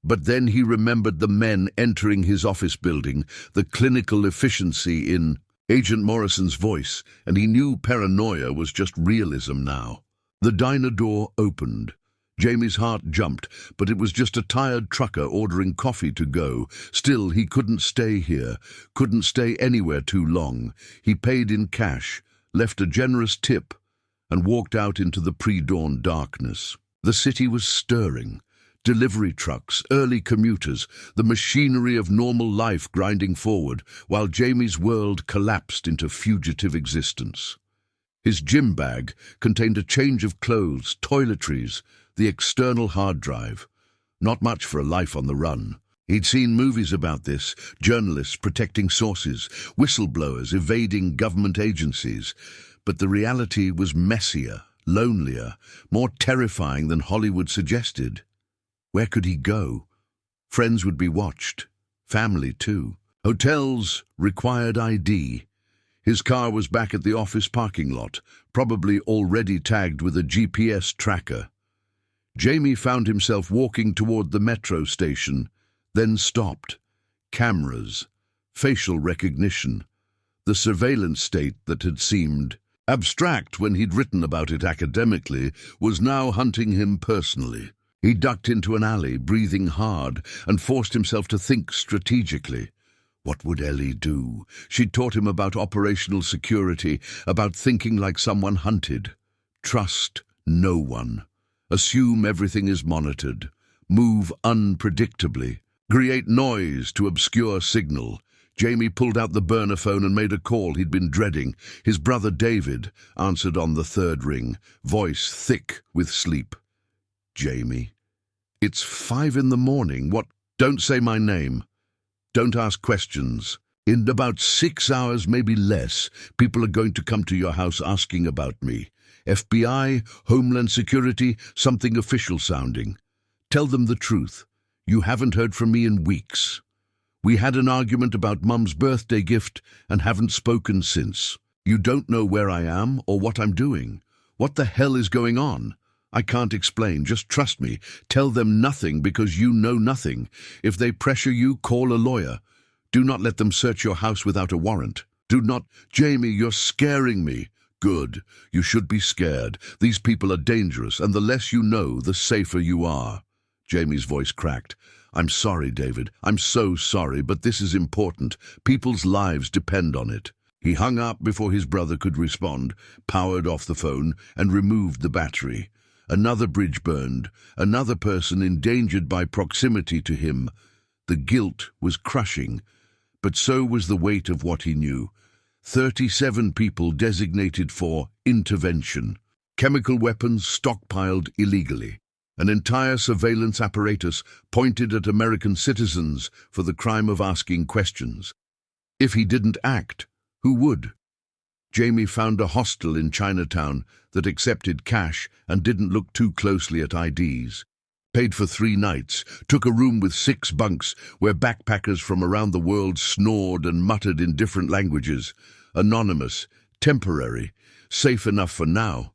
But then he remembered the men entering his office building, the clinical efficiency in Agent Morrison's voice, and he knew paranoia was just realism now. The diner door opened. Jamie's heart jumped, but it was just a tired trucker ordering coffee to go. Still, he couldn't stay here, couldn't stay anywhere too long. He paid in cash, left a generous tip, and walked out into the pre-dawn darkness. The city was stirring. Delivery trucks, early commuters, the machinery of normal life grinding forward, while Jamie's world collapsed into fugitive existence. His gym bag contained a change of clothes, toiletries, the external hard drive. Not much for a life on the run. He'd seen movies about this, journalists protecting sources, whistleblowers evading government agencies. But the reality was messier, lonelier, more terrifying than Hollywood suggested. Where could he go? Friends would be watched. Family, too. Hotels required ID. His car was back at the office parking lot, probably already tagged with a GPS tracker. Jamie found himself walking toward the metro station, then stopped. Cameras, facial recognition, the surveillance state that had seemed abstract when he'd written about it academically was now hunting him personally. He ducked into an alley, breathing hard, and forced himself to think strategically. What would Ellie do? She'd taught him about operational security, about thinking like someone hunted. Trust no one. Assume everything is monitored. Move unpredictably. Create noise to obscure signal. Jamie pulled out the burner phone and made a call he'd been dreading. His brother David answered on the third ring, voice thick with sleep. Jamie. It's 5 in the morning. What? Don't say my name. Don't ask questions. In about 6 hours, maybe less, people are going to come to your house asking about me. FBI, Homeland Security, something official sounding. Tell them the truth. You haven't heard from me in weeks. We had an argument about Mum's birthday gift and haven't spoken since. You don't know where I am or what I'm doing. What the hell is going on? I can't explain, just trust me. Tell them nothing because you know nothing. If they pressure you, call a lawyer. Do not let them search your house without a warrant. Do not— Jamie, you're scaring me. Good. You should be scared. These people are dangerous, and the less you know, the safer you are. Jamie's voice cracked. I'm sorry, David. I'm so sorry, but this is important. People's lives depend on it. He hung up before his brother could respond, powered off the phone, and removed the battery. Another bridge burned, another person endangered by proximity to him. The guilt was crushing, but so was the weight of what he knew. 37 people designated for intervention. Chemical weapons stockpiled illegally. An entire surveillance apparatus pointed at American citizens for the crime of asking questions. If he didn't act, who would? Jamie found a hostel in Chinatown that accepted cash and didn't look too closely at IDs. Paid for 3 nights, took a room with 6 bunks where backpackers from around the world snored and muttered in different languages. Anonymous, temporary, safe enough for now.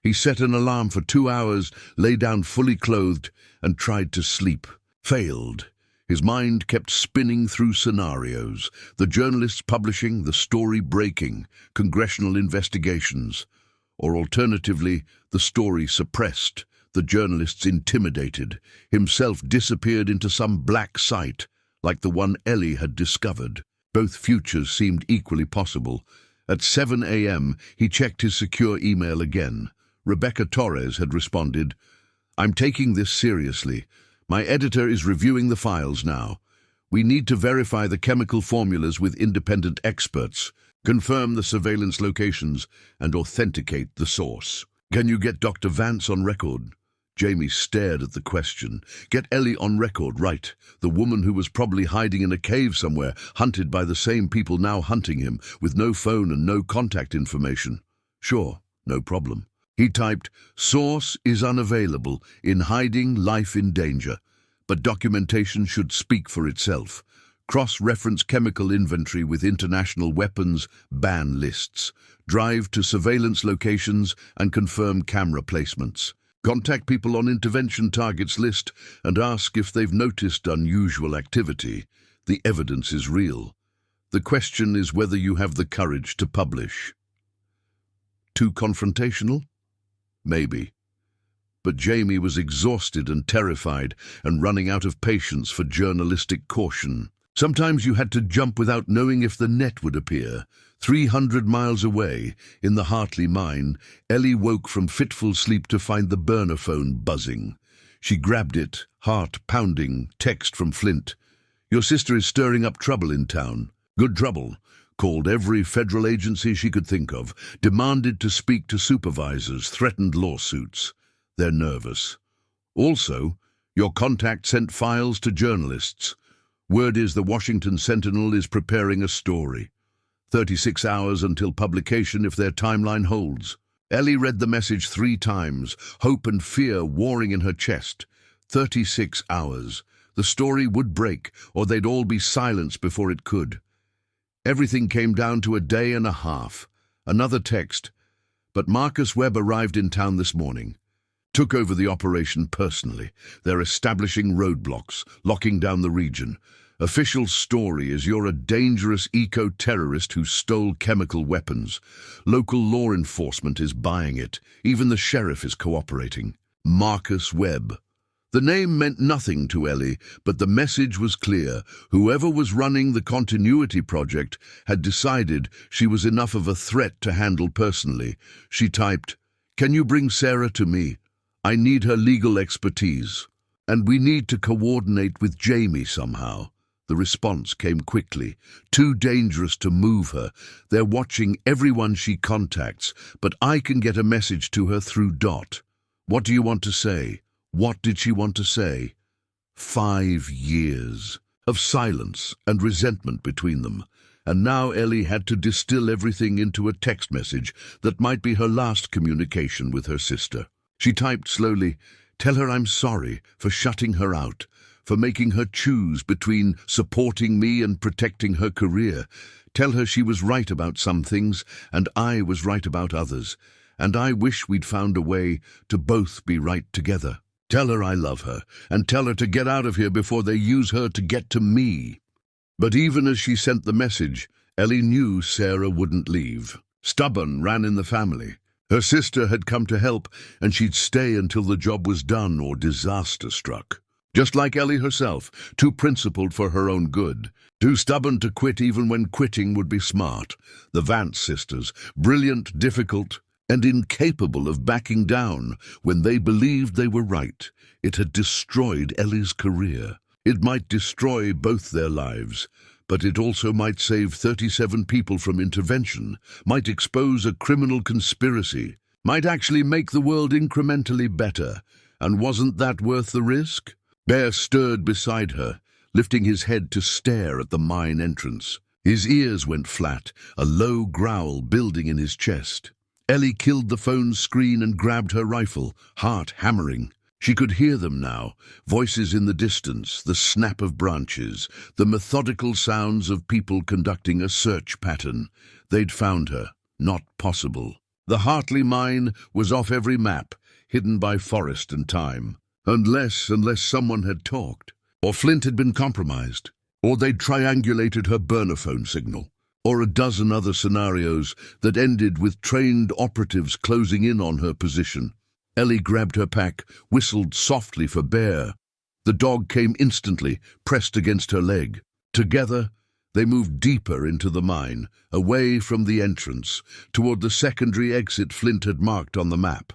He set an alarm for 2 hours, lay down fully clothed, and tried to sleep. Failed. His mind kept spinning through scenarios. The journalists publishing, the story breaking, congressional investigations. Or alternatively, the story suppressed, the journalists intimidated, himself disappeared into some black site, like the one Ellie had discovered. Both futures seemed equally possible. At 7 a.m., he checked his secure email again. Rebecca Torres had responded, I'm taking this seriously. My editor is reviewing the files now. We need to verify the chemical formulas with independent experts, confirm the surveillance locations, and authenticate the source. Can you get Dr. Vance on record? Jamie stared at the question. Get Ellie on record, right? The woman who was probably hiding in a cave somewhere, hunted by the same people now hunting him, with no phone and no contact information. Sure, no problem. He typed, source is unavailable, in hiding, life in danger. But documentation should speak for itself. Cross-reference chemical inventory with international weapons, ban lists. Drive to surveillance locations and confirm camera placements. Contact people on intervention targets list and ask if they've noticed unusual activity. The evidence is real. The question is whether you have the courage to publish. Too confrontational? Maybe. But Jamie was exhausted and terrified and running out of patience for journalistic caution. Sometimes you had to jump without knowing if the net would appear. 300 miles away, in the Hartley mine, Ellie woke from fitful sleep to find the burner phone buzzing. She grabbed it, heart pounding, text from Flint. Your sister is stirring up trouble in town. Good trouble. Called every federal agency she could think of, demanded to speak to supervisors, threatened lawsuits. They're nervous. Also, your contact sent files to journalists. Word is the Washington Sentinel is preparing a story. 36 hours until publication if their timeline holds. Ellie read the message 3 times, hope and fear warring in her chest. 36 hours. The story would break, or they'd all be silenced before it could. Everything came down to a day and a half. Another text. But Marcus Webb arrived in town this morning. Took over the operation personally. They're establishing roadblocks, locking down the region. Official story is you're a dangerous eco-terrorist who stole chemical weapons. Local law enforcement is buying it. Even the sheriff is cooperating. Marcus Webb. The name meant nothing to Ellie, but the message was clear. Whoever was running the continuity project had decided she was enough of a threat to handle personally. She typed, "Can you bring Sarah to me? I need her legal expertise." And we need to coordinate with Jamie somehow." The response came quickly. "Too dangerous to move her. They're watching everyone she contacts, but I can get a message to her through Dot." "What do you want to say?" What did she want to say? 5 years of silence and resentment between them. And now Ellie had to distill everything into a text message that might be her last communication with her sister. She typed slowly, "Tell her I'm sorry for shutting her out, for making her choose between supporting me and protecting her career. Tell her she was right about some things and I was right about others. And I wish we'd found a way to both be right together. Tell her I love her, and tell her to get out of here before they use her to get to me." But even as she sent the message, Ellie knew Sarah wouldn't leave. Stubborn ran in the family. Her sister had come to help, and she'd stay until the job was done or disaster struck. Just like Ellie herself, too principled for her own good. Too stubborn to quit even when quitting would be smart. The Vance sisters, brilliant, difficult, and incapable of backing down when they believed they were right. It had destroyed Ellie's career. It might destroy both their lives, but it also might save 37 people from intervention, might expose a criminal conspiracy, might actually make the world incrementally better. And wasn't that worth the risk? Bear stirred beside her, lifting his head to stare at the mine entrance. His ears went flat, a low growl building in his chest. Ellie killed the phone's screen and grabbed her rifle, heart hammering. She could hear them now, voices in the distance, the snap of branches, the methodical sounds of people conducting a search pattern. They'd found her. Not possible. The Hartley mine was off every map, hidden by forest and time. Unless someone had talked, or Flint had been compromised, or they'd triangulated her burner phone signal, or a dozen other scenarios that ended with trained operatives closing in on her position. Ellie grabbed her pack, whistled softly for Bear. The dog came instantly, pressed against her leg. Together, they moved deeper into the mine, away from the entrance, toward the secondary exit Flint had marked on the map.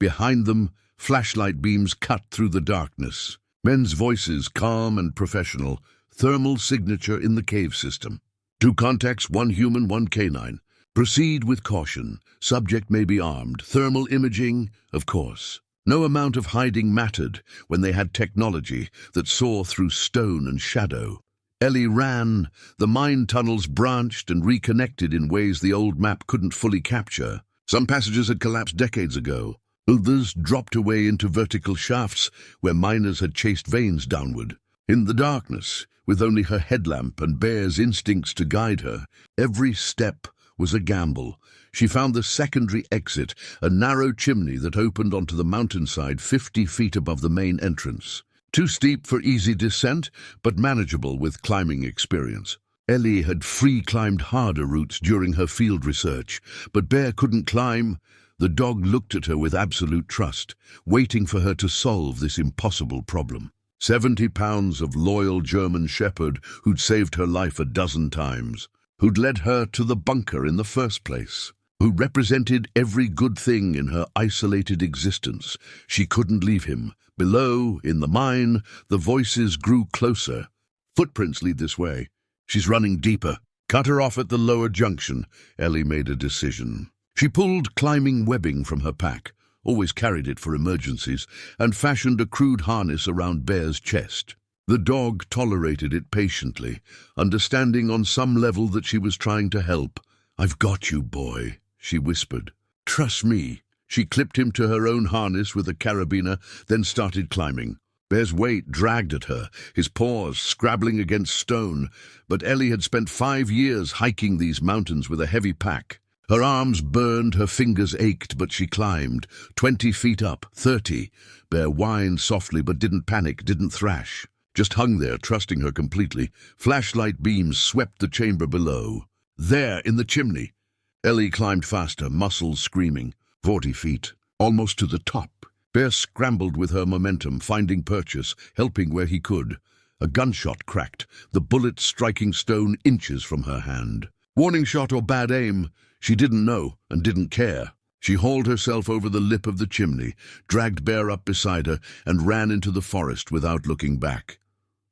Behind them, flashlight beams cut through the darkness. Men's voices, calm and professional, thermal signature in the cave system. 2 contacts, 1 human, 1 canine. Proceed with caution. Subject may be armed. Thermal imaging, of course. No amount of hiding mattered when they had technology that saw through stone and shadow. Ellie ran. The mine tunnels branched and reconnected in ways the old map couldn't fully capture. Some passages had collapsed decades ago. Others dropped away into vertical shafts where miners had chased veins downward. In the darkness, with only her headlamp and Bear's instincts to guide her, every step was a gamble. She found the secondary exit, a narrow chimney that opened onto the mountainside 50 feet above the main entrance. Too steep for easy descent, but manageable with climbing experience. Ellie had free-climbed harder routes during her field research, but Bear couldn't climb. The dog looked at her with absolute trust, waiting for her to solve this impossible problem. 70 pounds of loyal German shepherd who'd saved her life a dozen times, who'd led her to the bunker in the first place, who represented every good thing in her isolated existence. She couldn't leave him. Below, in the mine, the voices grew closer. Footprints lead this way. She's running deeper. Cut her off at the lower junction. Ellie made a decision. She pulled climbing webbing from her pack, always carried it for emergencies, and fashioned a crude harness around Bear's chest. The dog tolerated it patiently, understanding on some level that she was trying to help. "I've got you, boy," she whispered. "Trust me." She clipped him to her own harness with a carabiner, then started climbing. Bear's weight dragged at her, his paws scrabbling against stone, but Ellie had spent 5 years hiking these mountains with a heavy pack. Her arms burned, her fingers ached, but she climbed. 20 feet up, 30. Bear whined softly but didn't panic, didn't thrash. Just hung there, trusting her completely. Flashlight beams swept the chamber below. There, in the chimney. Ellie climbed faster, muscles screaming. 40 feet, almost to the top. Bear scrambled with her momentum, finding purchase, helping where he could. A gunshot cracked, the bullet striking stone inches from her hand. Warning shot or bad aim? She didn't know and didn't care. She hauled herself over the lip of the chimney, dragged Bear up beside her, and ran into the forest without looking back.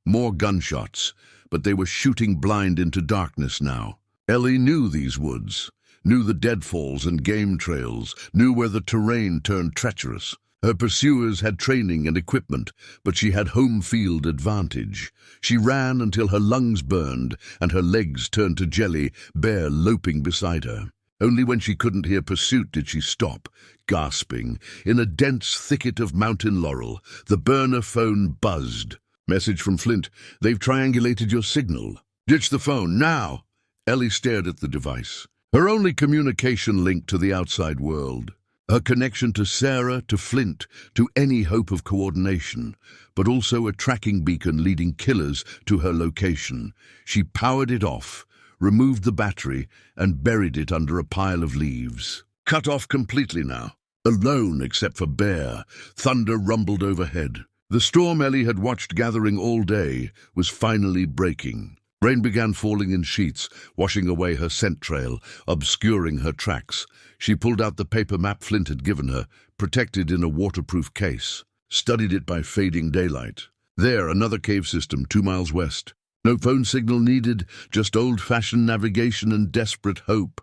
More gunshots, but they were shooting blind into darkness now. Ellie knew these woods, knew the deadfalls and game trails, knew where the terrain turned treacherous. Her pursuers had training and equipment, but she had home field advantage. She ran until her lungs burned and her legs turned to jelly, Bear loping beside her. Only when she couldn't hear pursuit did she stop, gasping. In a dense thicket of mountain laurel, the burner phone buzzed. "Message from Flint. They've triangulated your signal. Ditch the phone, now!" Ellie stared at the device. Her only communication link to the outside world. Her connection to Sarah, to Flint, to any hope of coordination, but also a tracking beacon leading killers to her location. She powered it off, removed the battery, and buried it under a pile of leaves. Cut off completely now. Alone except for Bear. Thunder rumbled overhead. The storm Ellie had watched gathering all day was finally breaking. Rain began falling in sheets, washing away her scent trail, obscuring her tracks. She pulled out the paper map Flint had given her, protected in a waterproof case, studied it by fading daylight. There, another cave system 2 miles west. No phone signal needed, just old-fashioned navigation and desperate hope.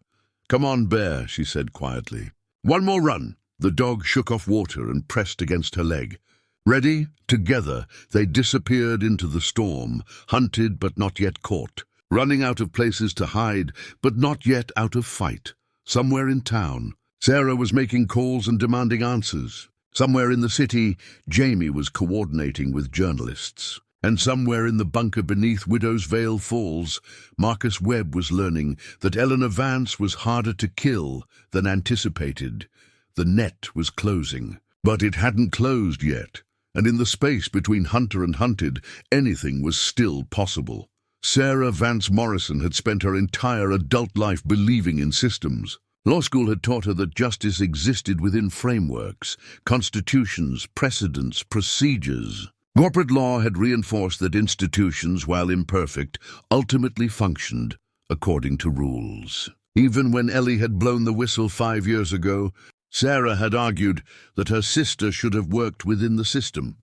"Come on, Bear," she said quietly. "One more run." The dog shook off water and pressed against her leg. Ready? Together, they disappeared into the storm, hunted but not yet caught, running out of places to hide, but not yet out of fight. Somewhere in town, Sarah was making calls and demanding answers. Somewhere in the city, Jamie was coordinating with journalists. And somewhere in the bunker beneath Widow's Vale Falls, Marcus Webb was learning that Eleanor Vance was harder to kill than anticipated. The net was closing, but it hadn't closed yet. And in the space between hunter and hunted, anything was still possible. Sarah Vance Morrison had spent her entire adult life believing in systems. Law school had taught her that justice existed within frameworks, constitutions, precedents, procedures. Corporate law had reinforced that institutions, while imperfect, ultimately functioned according to rules. Even when Ellie had blown the whistle 5 years ago, Sarah had argued that her sister should have worked within the system,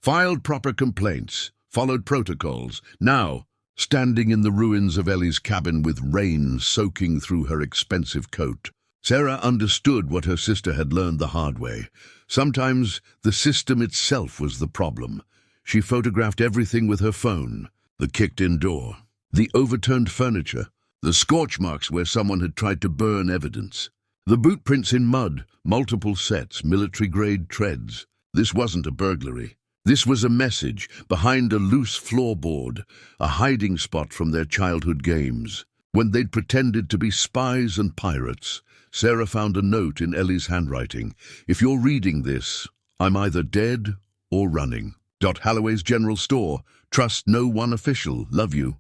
filed proper complaints, followed protocols. Now, standing in the ruins of Ellie's cabin with rain soaking through her expensive coat, Sarah understood what her sister had learned the hard way. Sometimes the system itself was the problem. She photographed everything with her phone: the kicked-in door, the overturned furniture, the scorch marks where someone had tried to burn evidence, the boot prints in mud, multiple sets, military-grade treads. This wasn't a burglary. This was a message behind a loose floorboard, a hiding spot from their childhood games. When they'd pretended to be spies and pirates, Sarah found a note in Ellie's handwriting. "If you're reading this, I'm either dead or running. Holloway's General Store. Trust no one official. Love you."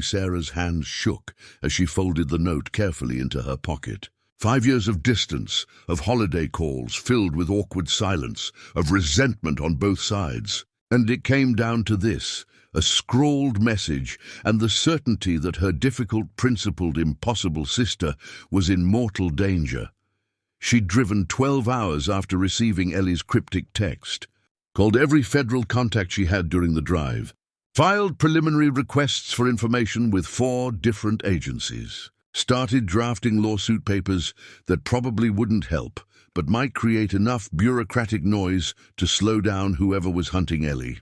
Sarah's hands shook as she folded the note carefully into her pocket. 5 years of distance, of holiday calls filled with awkward silence, of resentment on both sides. And it came down to this, a scrawled message, and the certainty that her difficult, principled, impossible sister was in mortal danger. She'd driven 12 hours after receiving Ellie's cryptic text, called every federal contact she had during the drive, filed preliminary requests for information with 4 different agencies, started drafting lawsuit papers that probably wouldn't help, but might create enough bureaucratic noise to slow down whoever was hunting Ellie.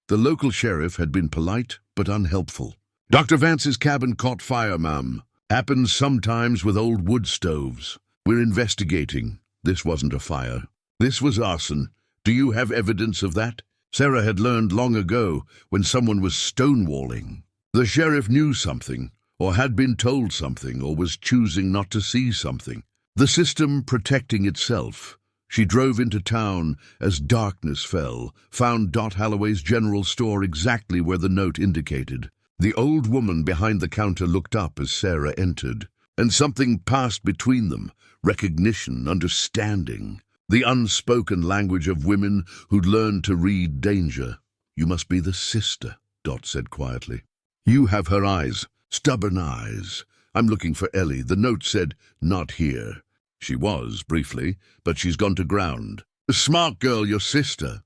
The local sheriff had been polite but unhelpful. "Dr. Vance's cabin caught fire, ma'am. Happens sometimes with old wood stoves. We're investigating." This wasn't a fire. This was arson. "Do you have evidence of that?" Sarah had learned long ago when someone was stonewalling. The sheriff knew something, or had been told something, or was choosing not to see something. The system protecting itself. She drove into town as darkness fell, found Holloway's General Store exactly where the note indicated. The old woman behind the counter looked up as Sarah entered, and something passed between them, recognition, understanding. The unspoken language of women who'd learned to read danger. "You must be the sister," Dot said quietly. "You have her eyes, stubborn eyes. I'm looking for Ellie." The note said, "Not here." She was, briefly, but she's gone to ground. The smart girl, your sister.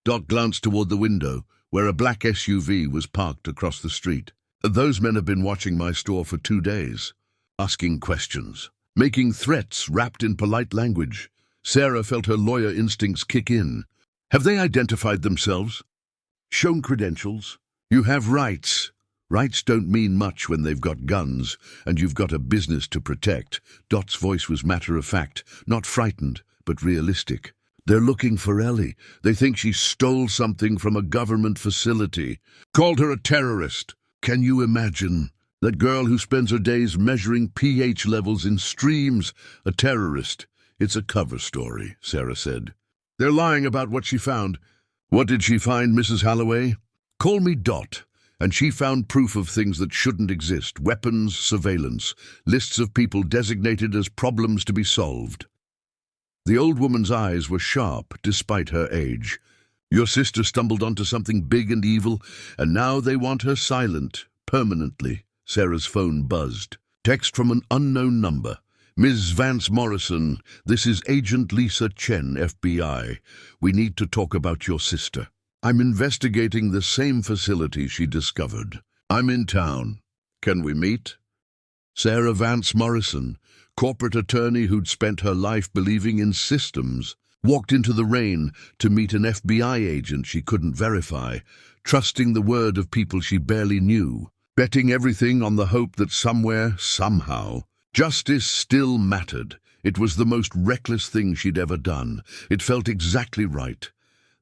Doc glanced toward the window, where a black SUV was parked across the street. Those men have been watching my store for 2 days, asking questions, making threats wrapped in polite language. Sarah felt her lawyer instincts kick in. Have they identified themselves? Shown credentials? You have rights. Rights don't mean much when they've got guns, and you've got a business to protect. Dot's voice was matter-of-fact, not frightened, but realistic. They're looking for Ellie. They think she stole something from a government facility. Called her a terrorist. Can you imagine? That girl who spends her days measuring pH levels in streams. A terrorist. It's a cover story, Sarah said. They're lying about what she found. What did she find, Mrs. Holloway? Call me Dot. And she found proof of things that shouldn't exist. Weapons, surveillance, lists of people designated as problems to be solved. The old woman's eyes were sharp, despite her age. Your sister stumbled onto something big and evil, and now they want her silent, permanently. Sarah's phone buzzed. Text from an unknown number. Ms. Vance Morrison, this is Agent Lisa Chen, FBI. We need to talk about your sister. I'm investigating the same facility she discovered. I'm in town. Can we meet? Sarah Vance Morrison, corporate attorney who'd spent her life believing in systems, walked into the rain to meet an FBI agent she couldn't verify, trusting the word of people she barely knew, betting everything on the hope that somewhere, somehow, justice still mattered. It was the most reckless thing she'd ever done. It felt exactly right.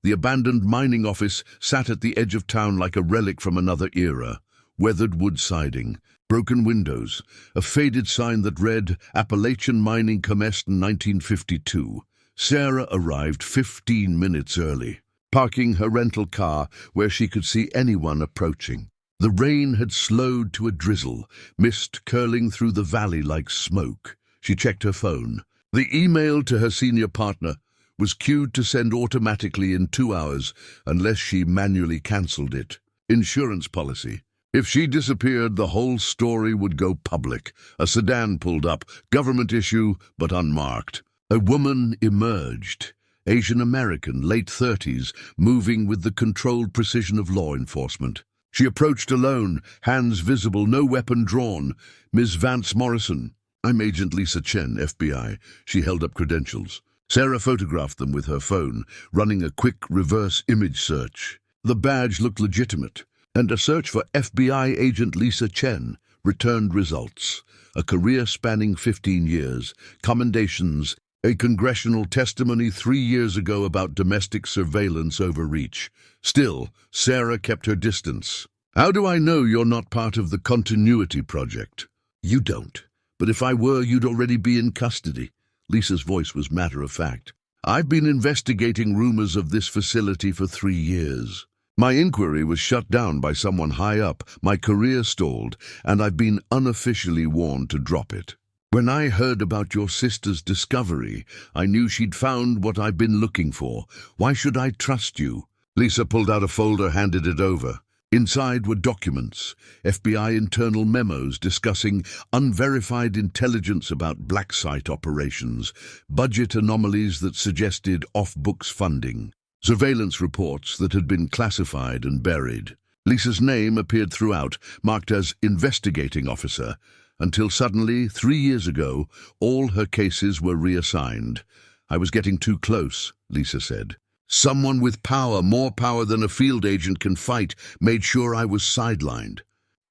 The abandoned mining office sat at the edge of town like a relic from another era. Weathered wood siding, broken windows, a faded sign that read, Appalachian mining commenced in 1952. Sarah arrived 15 minutes early, parking her rental car where she could see anyone approaching. The rain had slowed to a drizzle, mist curling through the valley like smoke. She checked her phone. The email to her senior partner was queued to send automatically in 2 hours unless she manually cancelled it. Insurance policy. If she disappeared, the whole story would go public. A sedan pulled up, government issue, but unmarked. A woman emerged, Asian American, late 30s, moving with the controlled precision of law enforcement. She approached alone, hands visible, no weapon drawn. Ms. Vance Morrison. I'm Agent Lisa Chen, FBI. She held up credentials. Sarah photographed them with her phone, running a quick reverse image search. The badge looked legitimate, and a search for FBI Agent Lisa Chen returned results. A career spanning 15 years, commendations, a congressional testimony 3 years ago about domestic surveillance overreach. Still, Sarah kept her distance. How do I know you're not part of the continuity project? You don't. But if I were, you'd already be in custody. Lisa's voice was matter-of-fact. I've been investigating rumors of this facility for 3 years. My inquiry was shut down by someone high up, my career stalled, and I've been unofficially warned to drop it. When I heard about your sister's discovery, I knew she'd found what I've been looking for. Why should I trust you? Lisa pulled out a folder, handed it over. Inside were documents, FBI internal memos discussing unverified intelligence about black site operations, budget anomalies that suggested off-books funding, surveillance reports that had been classified and buried. Lisa's name appeared throughout, marked as investigating officer, until suddenly, 3 years ago, all her cases were reassigned. I was getting too close, Lisa said. Someone with power, more power than a field agent can fight, made sure I was sidelined.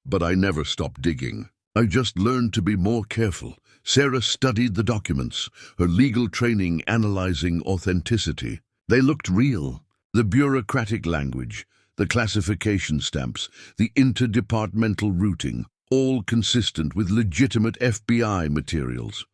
But I never stopped digging. I just learned to be more careful. Sarah studied the documents, her legal training analyzing authenticity. They looked real. The bureaucratic language, the classification stamps, the interdepartmental routing, all consistent with legitimate FBI materials.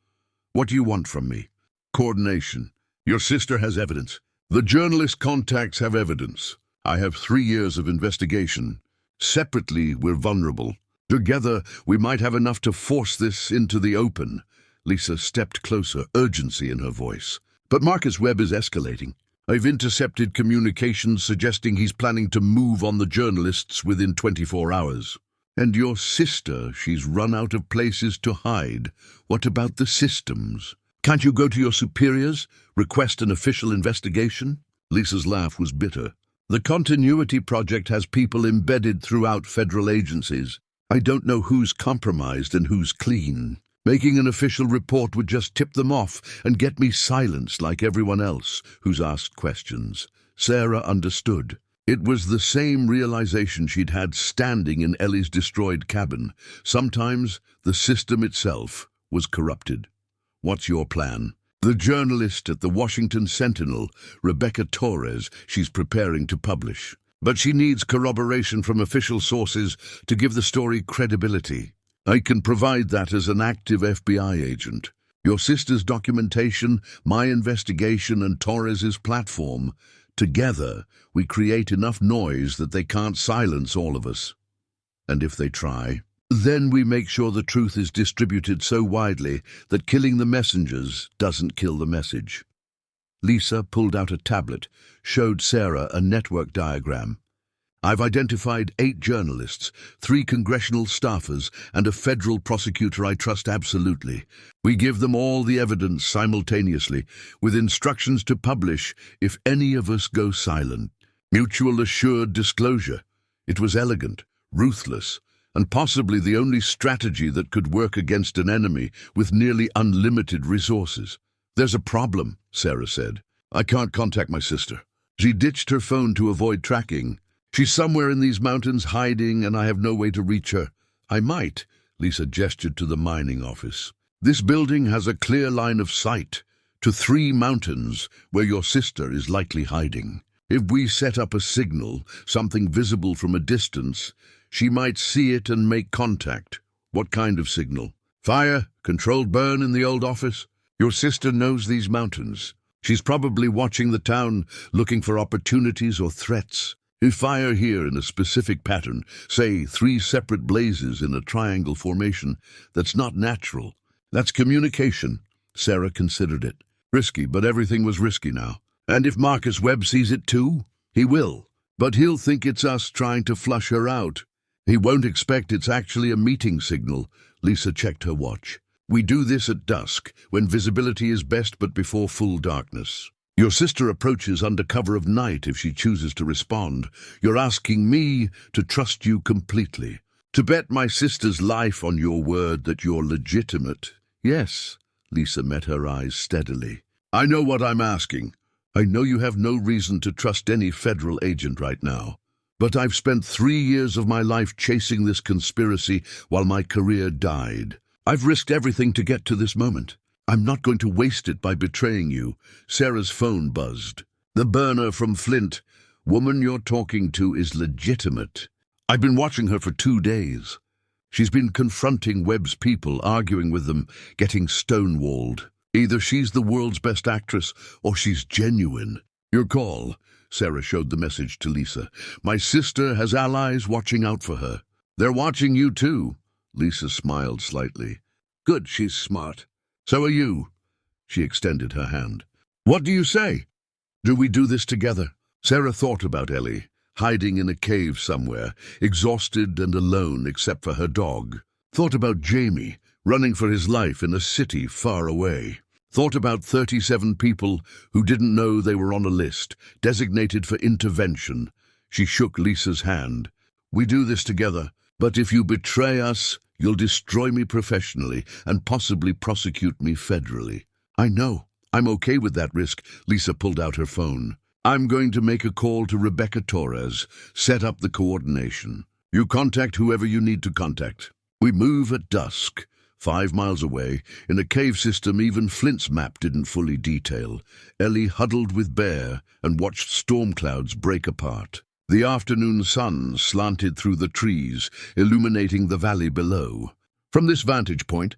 What do you want from me? Coordination. Your sister has evidence. The journalist contacts have evidence. I have 3 years of investigation. Separately, we're vulnerable. Together, we might have enough to force this into the open. Lisa stepped closer, urgency in her voice. But Marcus Webb is escalating. I've intercepted communications suggesting he's planning to move on the journalists within 24 hours. And your sister, she's run out of places to hide. What about the systems? Can't you go to your superiors, request an official investigation? Lisa's laugh was bitter. The Continuity Project has people embedded throughout federal agencies. I don't know who's compromised and who's clean. Making an official report would just tip them off and get me silenced like everyone else who's asked questions. Sarah understood. It was the same realization she'd had standing in Ellie's destroyed cabin. Sometimes the system itself was corrupted. What's your plan? The journalist at the Washington Sentinel, Rebecca Torres, she's preparing to publish. But she needs corroboration from official sources to give the story credibility. I can provide that as an active FBI agent. Your sister's documentation, my investigation, and Torres's platform. Together, we create enough noise that they can't silence all of us. And if they try, then we make sure the truth is distributed so widely that killing the messengers doesn't kill the message. Lisa pulled out a tablet, showed Sarah a network diagram. I've identified 8 journalists, 3 congressional staffers, and a federal prosecutor I trust absolutely. We give them all the evidence simultaneously, with instructions to publish if any of us go silent. Mutual assured disclosure. It was elegant, ruthless, and possibly the only strategy that could work against an enemy with nearly unlimited resources. There's a problem, Sarah said. I can't contact my sister. She ditched her phone to avoid tracking. She's somewhere in these mountains hiding, and I have no way to reach her. I might, Lisa gestured to the mining office. This building has a clear line of sight to 3 mountains where your sister is likely hiding. If we set up a signal, something visible from a distance, she might see it and make contact. What kind of signal? Fire? Controlled burn in the old office? Your sister knows these mountains. She's probably watching the town, looking for opportunities or threats. If fire here in a specific pattern, say 3 separate blazes in a triangle formation, that's not natural. That's communication. Sarah considered it. Risky, but everything was risky now. And if Marcus Webb sees it too? He will. But he'll think it's us trying to flush her out. He won't expect it's actually a meeting signal. Lisa checked her watch. We do this at dusk, when visibility is best but before full darkness. Your sister approaches under cover of night if she chooses to respond. You're asking me to trust you completely. To bet my sister's life on your word that you're legitimate. Yes, Lisa met her eyes steadily. I know what I'm asking. I know you have no reason to trust any federal agent right now. But I've spent 3 years of my life chasing this conspiracy while my career died. I've risked everything to get to this moment. I'm not going to waste it by betraying you. Sarah's phone buzzed. The burner from Flint. Woman you're talking to is legitimate. I've been watching her for 2 days. She's been confronting Webb's people, arguing with them, getting stonewalled. Either she's the world's best actress or she's genuine. Your call. Sarah showed the message to Lisa. My sister has allies watching out for her. They're watching you too. Lisa smiled slightly. Good, she's smart. So are you. She extended her hand. What do you say? Do we do this together? Sarah thought about Ellie, hiding in a cave somewhere, exhausted and alone except for her dog. Thought about Jamie, running for his life in a city far away. Thought about 37 people who didn't know they were on a list, designated for intervention. She shook Lisa's hand. We do this together, but if you betray us, you'll destroy me professionally and possibly prosecute me federally. I know. I'm okay with that risk. Lisa pulled out her phone. I'm going to make a call to Rebecca Torres, set up the coordination. You contact whoever you need to contact. We move at dusk. 5 miles away, in a cave system even Flint's map didn't fully detail. Ellie huddled with Bear and watched storm clouds break apart. The afternoon sun slanted through the trees, illuminating the valley below. From this vantage point,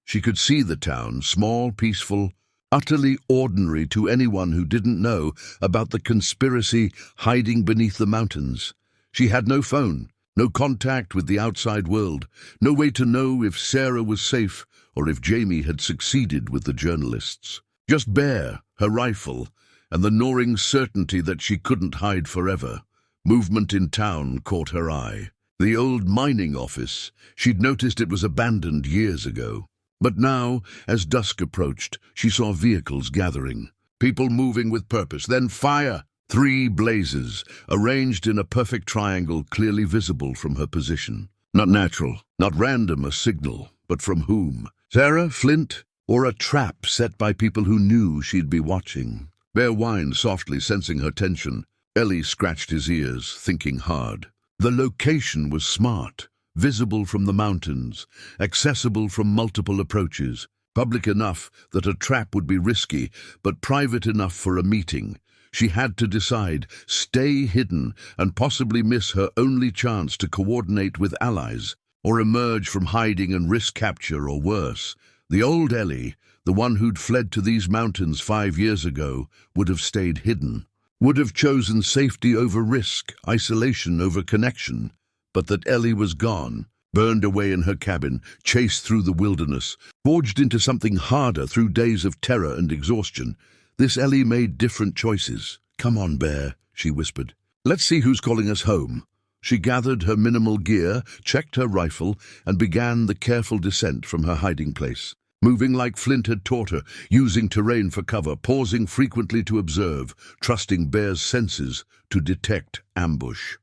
she could see the town, small, peaceful, utterly ordinary to anyone who didn't know about the conspiracy hiding beneath the mountains. She had no phone, no contact with the outside world, no way to know if Sarah was safe or if Jamie had succeeded with the journalists. Just Bear, her rifle, and the gnawing certainty that she couldn't hide forever. Movement in town caught her eye. The old mining office. She'd noticed it was abandoned years ago. But now, as dusk approached, she saw vehicles gathering. People moving with purpose, then fire! 3 blazes, arranged in a perfect triangle clearly visible from her position. Not natural, not random a signal, but from whom? Sarah, Flint, or a trap set by people who knew she'd be watching? Bear whined softly, sensing her tension. Ellie scratched his ears, thinking hard. The location was smart, visible from the mountains, accessible from multiple approaches, public enough that a trap would be risky, but private enough for a meeting. She had to decide, stay hidden and possibly miss her only chance to coordinate with allies, or emerge from hiding and risk capture or worse. The old Ellie, the one who'd fled to these mountains 5 years ago, would have stayed hidden, would have chosen safety over risk, isolation over connection. But that Ellie was gone, burned away in her cabin, chased through the wilderness, forged into something harder through days of terror and exhaustion. This Ellie made different choices. "Come on, Bear," she whispered. "Let's see who's calling us home." She gathered her minimal gear, checked her rifle, and began the careful descent from her hiding place. Moving like Flint had taught her, using terrain for cover, pausing frequently to observe, trusting Bear's senses to detect ambush.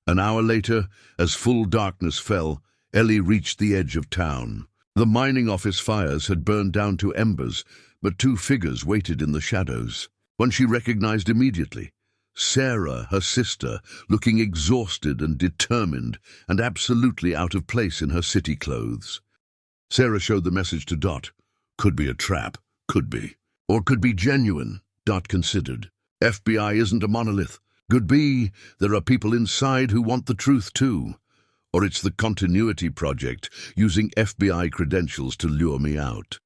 An hour later, as full darkness fell, Ellie reached the edge of town. The mining office fires had burned down to embers, but 2 figures waited in the shadows. One she recognized immediately. Sarah, her sister, looking exhausted and determined, and absolutely out of place in her city clothes. Sarah showed the message to Dot. Could be a trap, could be. Or could be genuine, Dot considered. FBI isn't a monolith. Could be there are people inside who want the truth too. Or it's the Continuity Project, using FBI credentials to lure me out.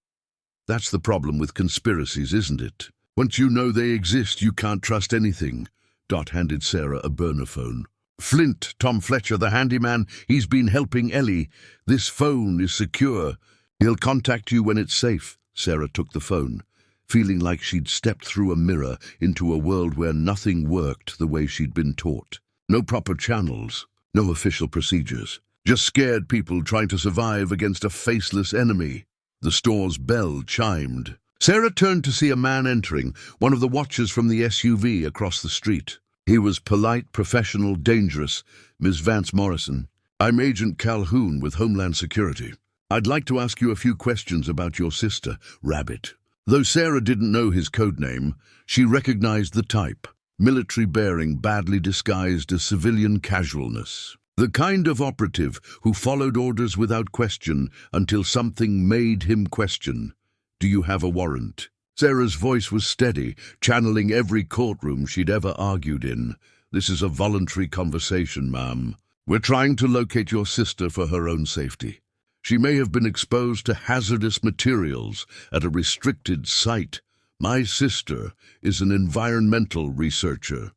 That's the problem with conspiracies, isn't it? Once you know they exist, you can't trust anything. Dot handed Sarah a burner phone. "Flint, Tom Fletcher, the handyman, he's been helping Ellie. This phone is secure. He'll contact you when it's safe." Sarah took the phone, feeling like she'd stepped through a mirror into a world where nothing worked the way she'd been taught. No proper channels, no official procedures. Just scared people trying to survive against a faceless enemy. The store's bell chimed. Sarah turned to see a man entering, one of the watchers from the SUV across the street. He was polite, professional, dangerous. "Ms. Vance Morrison, I'm Agent Calhoun with Homeland Security. I'd like to ask you a few questions about your sister, Rabbit." Though Sarah didn't know his code name, she recognized the type. Military bearing, badly disguised as civilian casualness. The kind of operative who followed orders without question until something made him question. "Do you have a warrant?" Sarah's voice was steady, channeling every courtroom she'd ever argued in. "This is a voluntary conversation, ma'am. We're trying to locate your sister for her own safety. She may have been exposed to hazardous materials at a restricted site. My sister is an environmental researcher.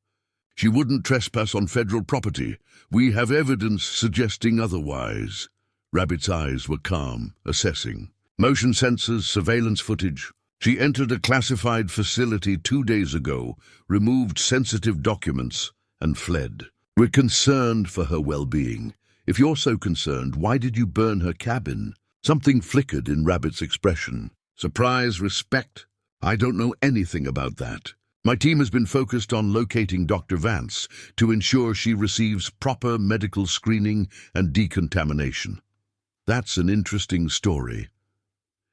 She wouldn't trespass on federal property. We have evidence suggesting otherwise." Rabbit's eyes were calm, assessing. Motion sensors, surveillance footage. She entered a classified facility 2 days ago, removed sensitive documents, and fled. "We're concerned for her well-being. If you're so concerned, why did you burn her cabin?" Something flickered in Rabbit's expression. "Surprise, respect? I don't know anything about that. My team has been focused on locating Dr. Vance to ensure she receives proper medical screening and decontamination." "That's an interesting story."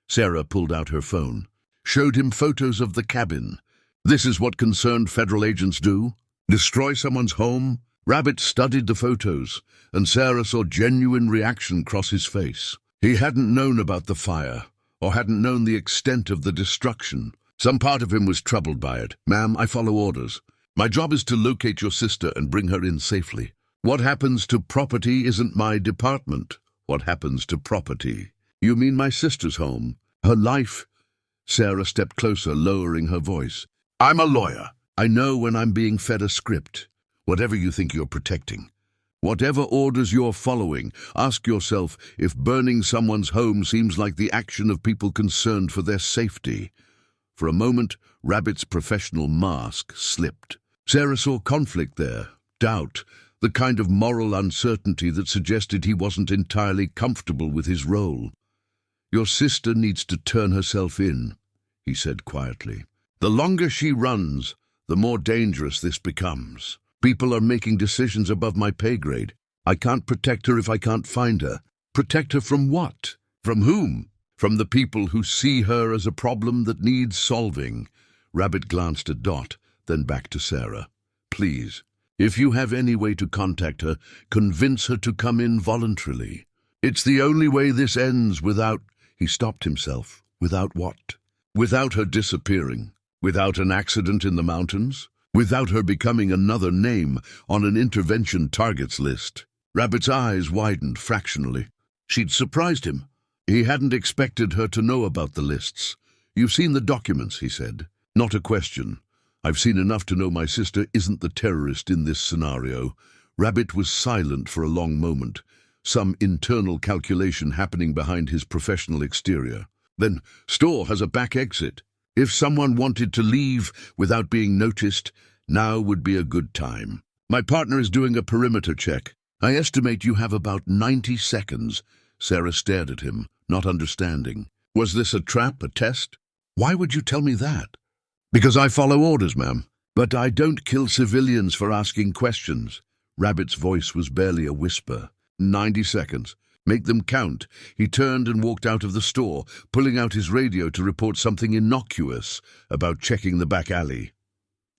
Sarah pulled out her phone, showed him photos of the cabin. "This is what concerned federal agents do? Destroy someone's home?" Rabbit studied the photos, and Sarah saw genuine reaction cross his face. He hadn't known about the fire, or hadn't known the extent of the destruction. Some part of him was troubled by it. "Ma'am, I follow orders. My job is to locate your sister and bring her in safely. What happens to property isn't my department. What happens to property?" "You mean my sister's home? Her life?" Sarah stepped closer, lowering her voice. "I'm a lawyer. I know when I'm being fed a script. Whatever you think you're protecting, whatever orders you're following, ask yourself if burning someone's home seems like the action of people concerned for their safety." For a moment, Rabbit's professional mask slipped. Sarah saw conflict there, doubt, the kind of moral uncertainty that suggested he wasn't entirely comfortable with his role. Your sister needs to turn herself in, he said quietly. The longer she runs, the more dangerous this becomes. People are making decisions above my pay grade. I can't protect her if I can't find her. Protect her from what? From whom? From the people who see her as a problem that needs solving. Rabbit glanced at Dot, then back to Sarah. Please, if you have any way to contact her, convince her to come in voluntarily. It's the only way this ends without... He stopped himself. Without what? Without her disappearing. Without an accident in the mountains. Without her becoming another name on an intervention targets list. Rabbit's eyes widened fractionally. She'd surprised him. He hadn't expected her to know about the lists. You've seen the documents, he said. Not a question. I've seen enough to know my sister isn't the terrorist in this scenario. Rabbit was silent for a long moment, some internal calculation happening behind his professional exterior. Then, store has a back exit. If someone wanted to leave without being noticed, now would be a good time. My partner is doing a perimeter check. I estimate you have about 90 seconds. Sarah stared at him, not understanding. Was this a trap, a test? Why would you tell me that? Because I follow orders, ma'am. But I don't kill civilians for asking questions. Rabbit's voice was barely a whisper. 90 seconds. Make them count. He turned and walked out of the store, pulling out his radio to report something innocuous about checking the back alley.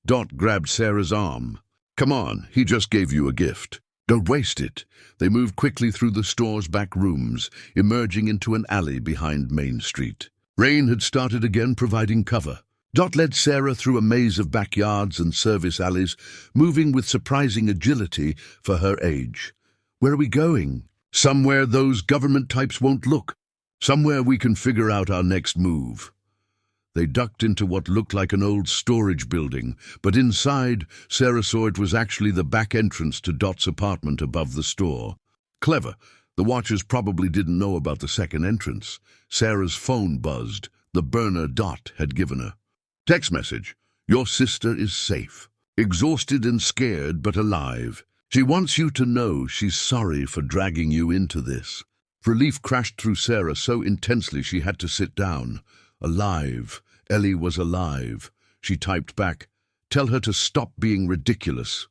Dot grabbed Sarah's arm. Come on, he just gave you a gift. Don't waste it. They moved quickly through the store's back rooms, emerging into an alley behind Main Street. Rain had started again, providing cover. Dot led Sarah through a maze of backyards and service alleys, moving with surprising agility for her age. Where are we going? Somewhere those government types won't look. Somewhere we can figure out our next move. They ducked into what looked like an old storage building, but inside, Sarah saw it was actually the back entrance to Dot's apartment above the store. Clever. The watchers probably didn't know about the second entrance. Sarah's phone buzzed. The burner Dot had given her. Text message. Your sister is safe. Exhausted and scared, but alive. She wants you to know she's sorry for dragging you into this. Relief crashed through Sarah so intensely she had to sit down. Alive. Ellie was alive. She typed back, tell her to stop being ridiculous.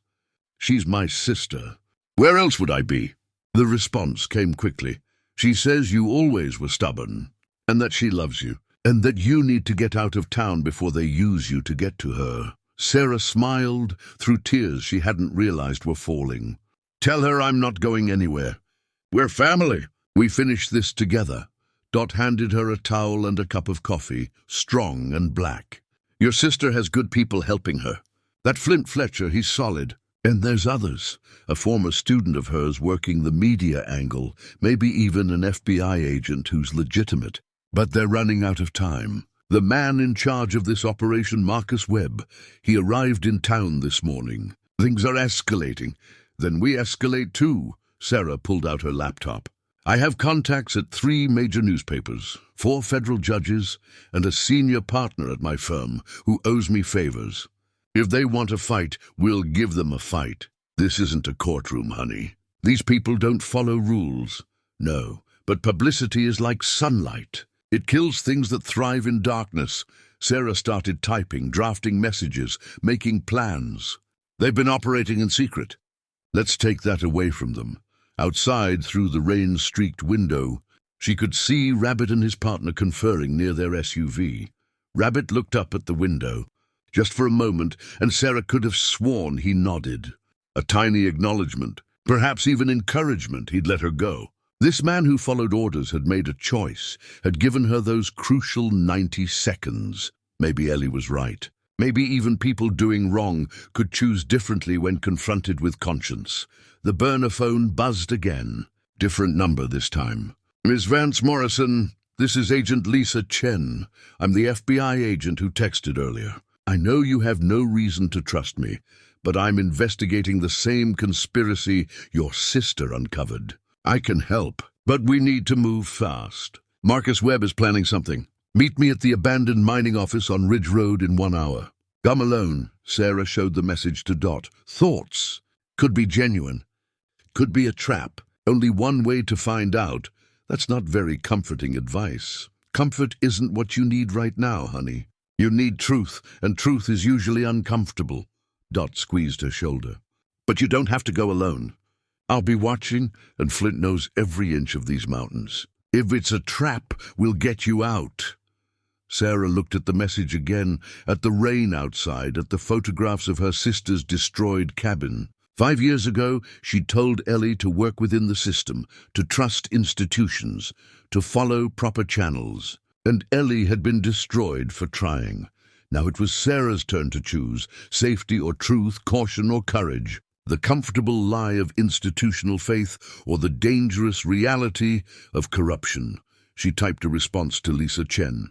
She's my sister. Where else would I be? The response came quickly. She says you always were stubborn, and that she loves you, and that you need to get out of town before they use you to get to her. Sarah smiled through tears she hadn't realized were falling. Tell her I'm not going anywhere. We're family. We finish this together. Dot handed her a towel and a cup of coffee, strong and black. Your sister has good people helping her. That Flint Fletcher, he's solid. And there's others. A former student of hers working the media angle, maybe even an FBI agent who's legitimate. But they're running out of time. The man in charge of this operation, Marcus Webb, he arrived in town this morning. Things are escalating. Then we escalate too. Sarah pulled out her laptop. I have contacts at 3 major newspapers, 4 federal judges, and a senior partner at my firm who owes me favors. If they want a fight, we'll give them a fight. This isn't a courtroom, honey. These people don't follow rules. No, but publicity is like sunlight. It kills things that thrive in darkness. Sarah started typing, drafting messages, making plans. They've been operating in secret. Let's take that away from them. Outside, through the rain-streaked window, she could see Rabbit and his partner conferring near their SUV. Rabbit looked up at the window, just for a moment, and Sarah could have sworn he nodded. A tiny acknowledgement, perhaps even encouragement, he'd let her go. This man who followed orders had made a choice, had given her those crucial 90 seconds. Maybe Ellie was right. Maybe even people doing wrong could choose differently when confronted with conscience. The burner phone buzzed again. Different number this time. Miss Vance Morrison, this is Agent Lisa Chen. I'm the FBI agent who texted earlier. I know you have no reason to trust me, but I'm investigating the same conspiracy your sister uncovered. I can help, but we need to move fast. Marcus Webb is planning something. Meet me at the abandoned mining office on Ridge Road in 1 hour. Come alone. Sarah showed the message to Dot. Thoughts. Could be genuine. Could be a trap. Only one way to find out. That's not very comforting advice. Comfort isn't what you need right now, honey. You need truth, and truth is usually uncomfortable. Dot squeezed her shoulder. But you don't have to go alone. I'll be watching, and Flint knows every inch of these mountains. If it's a trap, we'll get you out. Sarah looked at the message again, at the rain outside, at the photographs of her sister's destroyed cabin. 5 years ago, she'd told Ellie to work within the system, to trust institutions, to follow proper channels. And Ellie had been destroyed for trying. Now it was Sarah's turn to choose, safety or truth, caution or courage, the comfortable lie of institutional faith or the dangerous reality of corruption. She typed a response to Lisa Chen.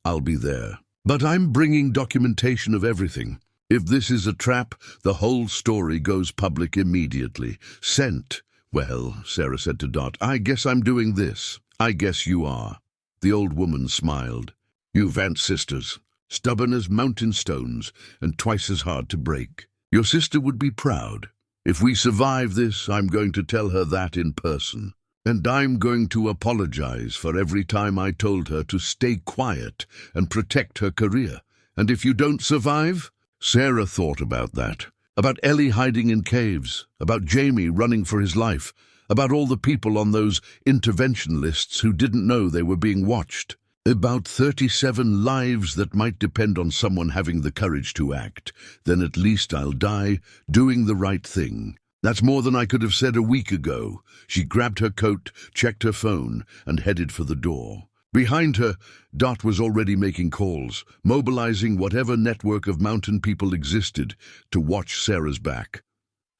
I'll be there. But I'm bringing documentation of everything. If this is a trap, the whole story goes public immediately. Sent. Well, Sarah said to Dot, I guess I'm doing this. I guess you are. The old woman smiled. You Vance sisters, stubborn as mountain stones and twice as hard to break. Your sister would be proud. If we survive this, I'm going to tell her that in person. And I'm going to apologize for every time I told her to stay quiet and protect her career. And if you don't survive? Sarah thought about that. About Ellie hiding in caves. About Jamie running for his life. About all the people on those intervention lists who didn't know they were being watched. About 37 lives that might depend on someone having the courage to act. Then at least I'll die doing the right thing. That's more than I could have said a week ago. She grabbed her coat, checked her phone, and headed for the door. Behind her, Dot was already making calls, mobilizing whatever network of mountain people existed to watch Sarah's back.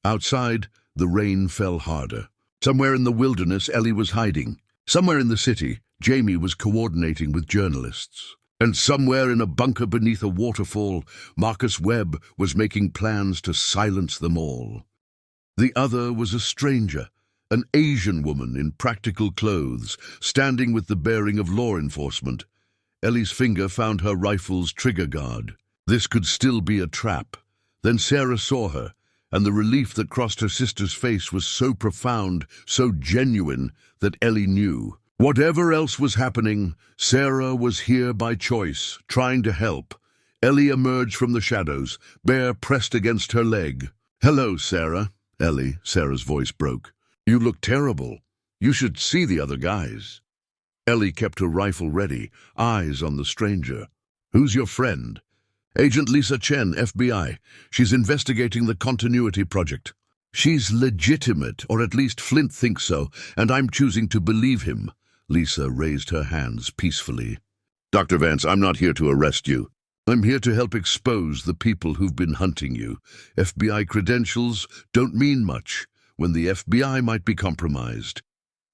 Outside, the rain fell harder. Somewhere in the wilderness, Ellie was hiding. Somewhere in the city, Jamie was coordinating with journalists. And somewhere in a bunker beneath a waterfall, Marcus Webb was making plans to silence them all. The other was a stranger, an Asian woman in practical clothes, standing with the bearing of law enforcement. Ellie's finger found her rifle's trigger guard. This could still be a trap. Then Sarah saw her, and the relief that crossed her sister's face was so profound, so genuine, that Ellie knew. Whatever else was happening, Sarah was here by choice, trying to help. Ellie emerged from the shadows, Bear pressed against her leg. Hello, Sarah. Ellie, Sarah's voice broke. You look terrible. You should see the other guys. Ellie kept her rifle ready, eyes on the stranger. Who's your friend? Agent Lisa Chen, FBI. She's investigating the continuity project. She's legitimate, or at least Flint thinks so, and I'm choosing to believe him. Lisa raised her hands peacefully. Dr. Vance, I'm not here to arrest you. I'm here to help expose the people who've been hunting you. FBI credentials don't mean much when the FBI might be compromised.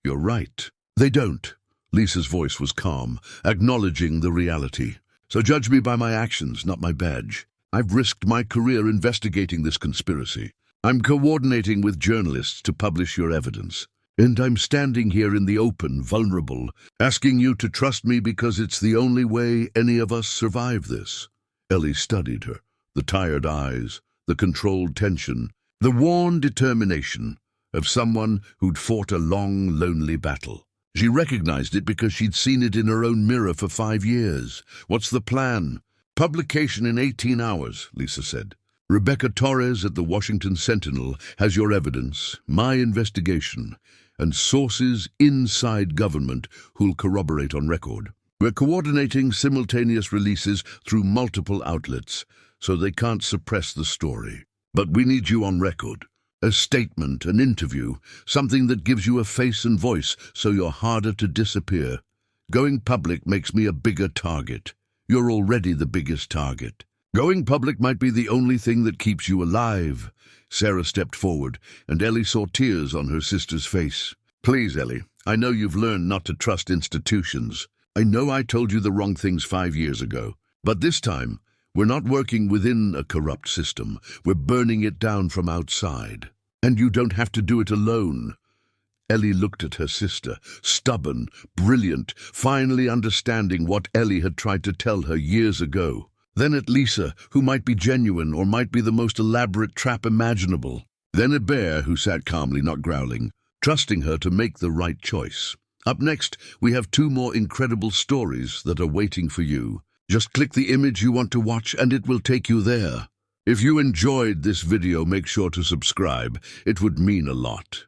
You're right. They don't. Lisa's voice was calm, acknowledging the reality. So judge me by my actions, not my badge. I've risked my career investigating this conspiracy. I'm coordinating with journalists to publish your evidence. And I'm standing here in the open, vulnerable, asking you to trust me because it's the only way any of us survive this. Ellie studied her, the tired eyes, the controlled tension, the worn determination of someone who'd fought a long, lonely battle. She recognized it because she'd seen it in her own mirror for 5 years. What's the plan? Publication in 18 hours, Lisa said. Rebecca Torres at the Washington Sentinel has your evidence, my investigation, and sources inside government who'll corroborate on record. We're coordinating simultaneous releases through multiple outlets, so they can't suppress the story. But we need you on record. A statement, an interview, something that gives you a face and voice so you're harder to disappear. Going public makes me a bigger target. You're already the biggest target. Going public might be the only thing that keeps you alive. Sarah stepped forward, and Ellie saw tears on her sister's face. Please, Ellie, I know you've learned not to trust institutions. I know I told you the wrong things 5 years ago. But this time, we're not working within a corrupt system. We're burning it down from outside. And you don't have to do it alone. Ellie looked at her sister, stubborn, brilliant, finally understanding what Ellie had tried to tell her years ago. Then at Lisa, who might be genuine or might be the most elaborate trap imaginable. Then at Bear, who sat calmly, not growling, trusting her to make the right choice. Up next, we have two more incredible stories that are waiting for you. Just click the image you want to watch and it will take you there. If you enjoyed this video, make sure to subscribe. It would mean a lot.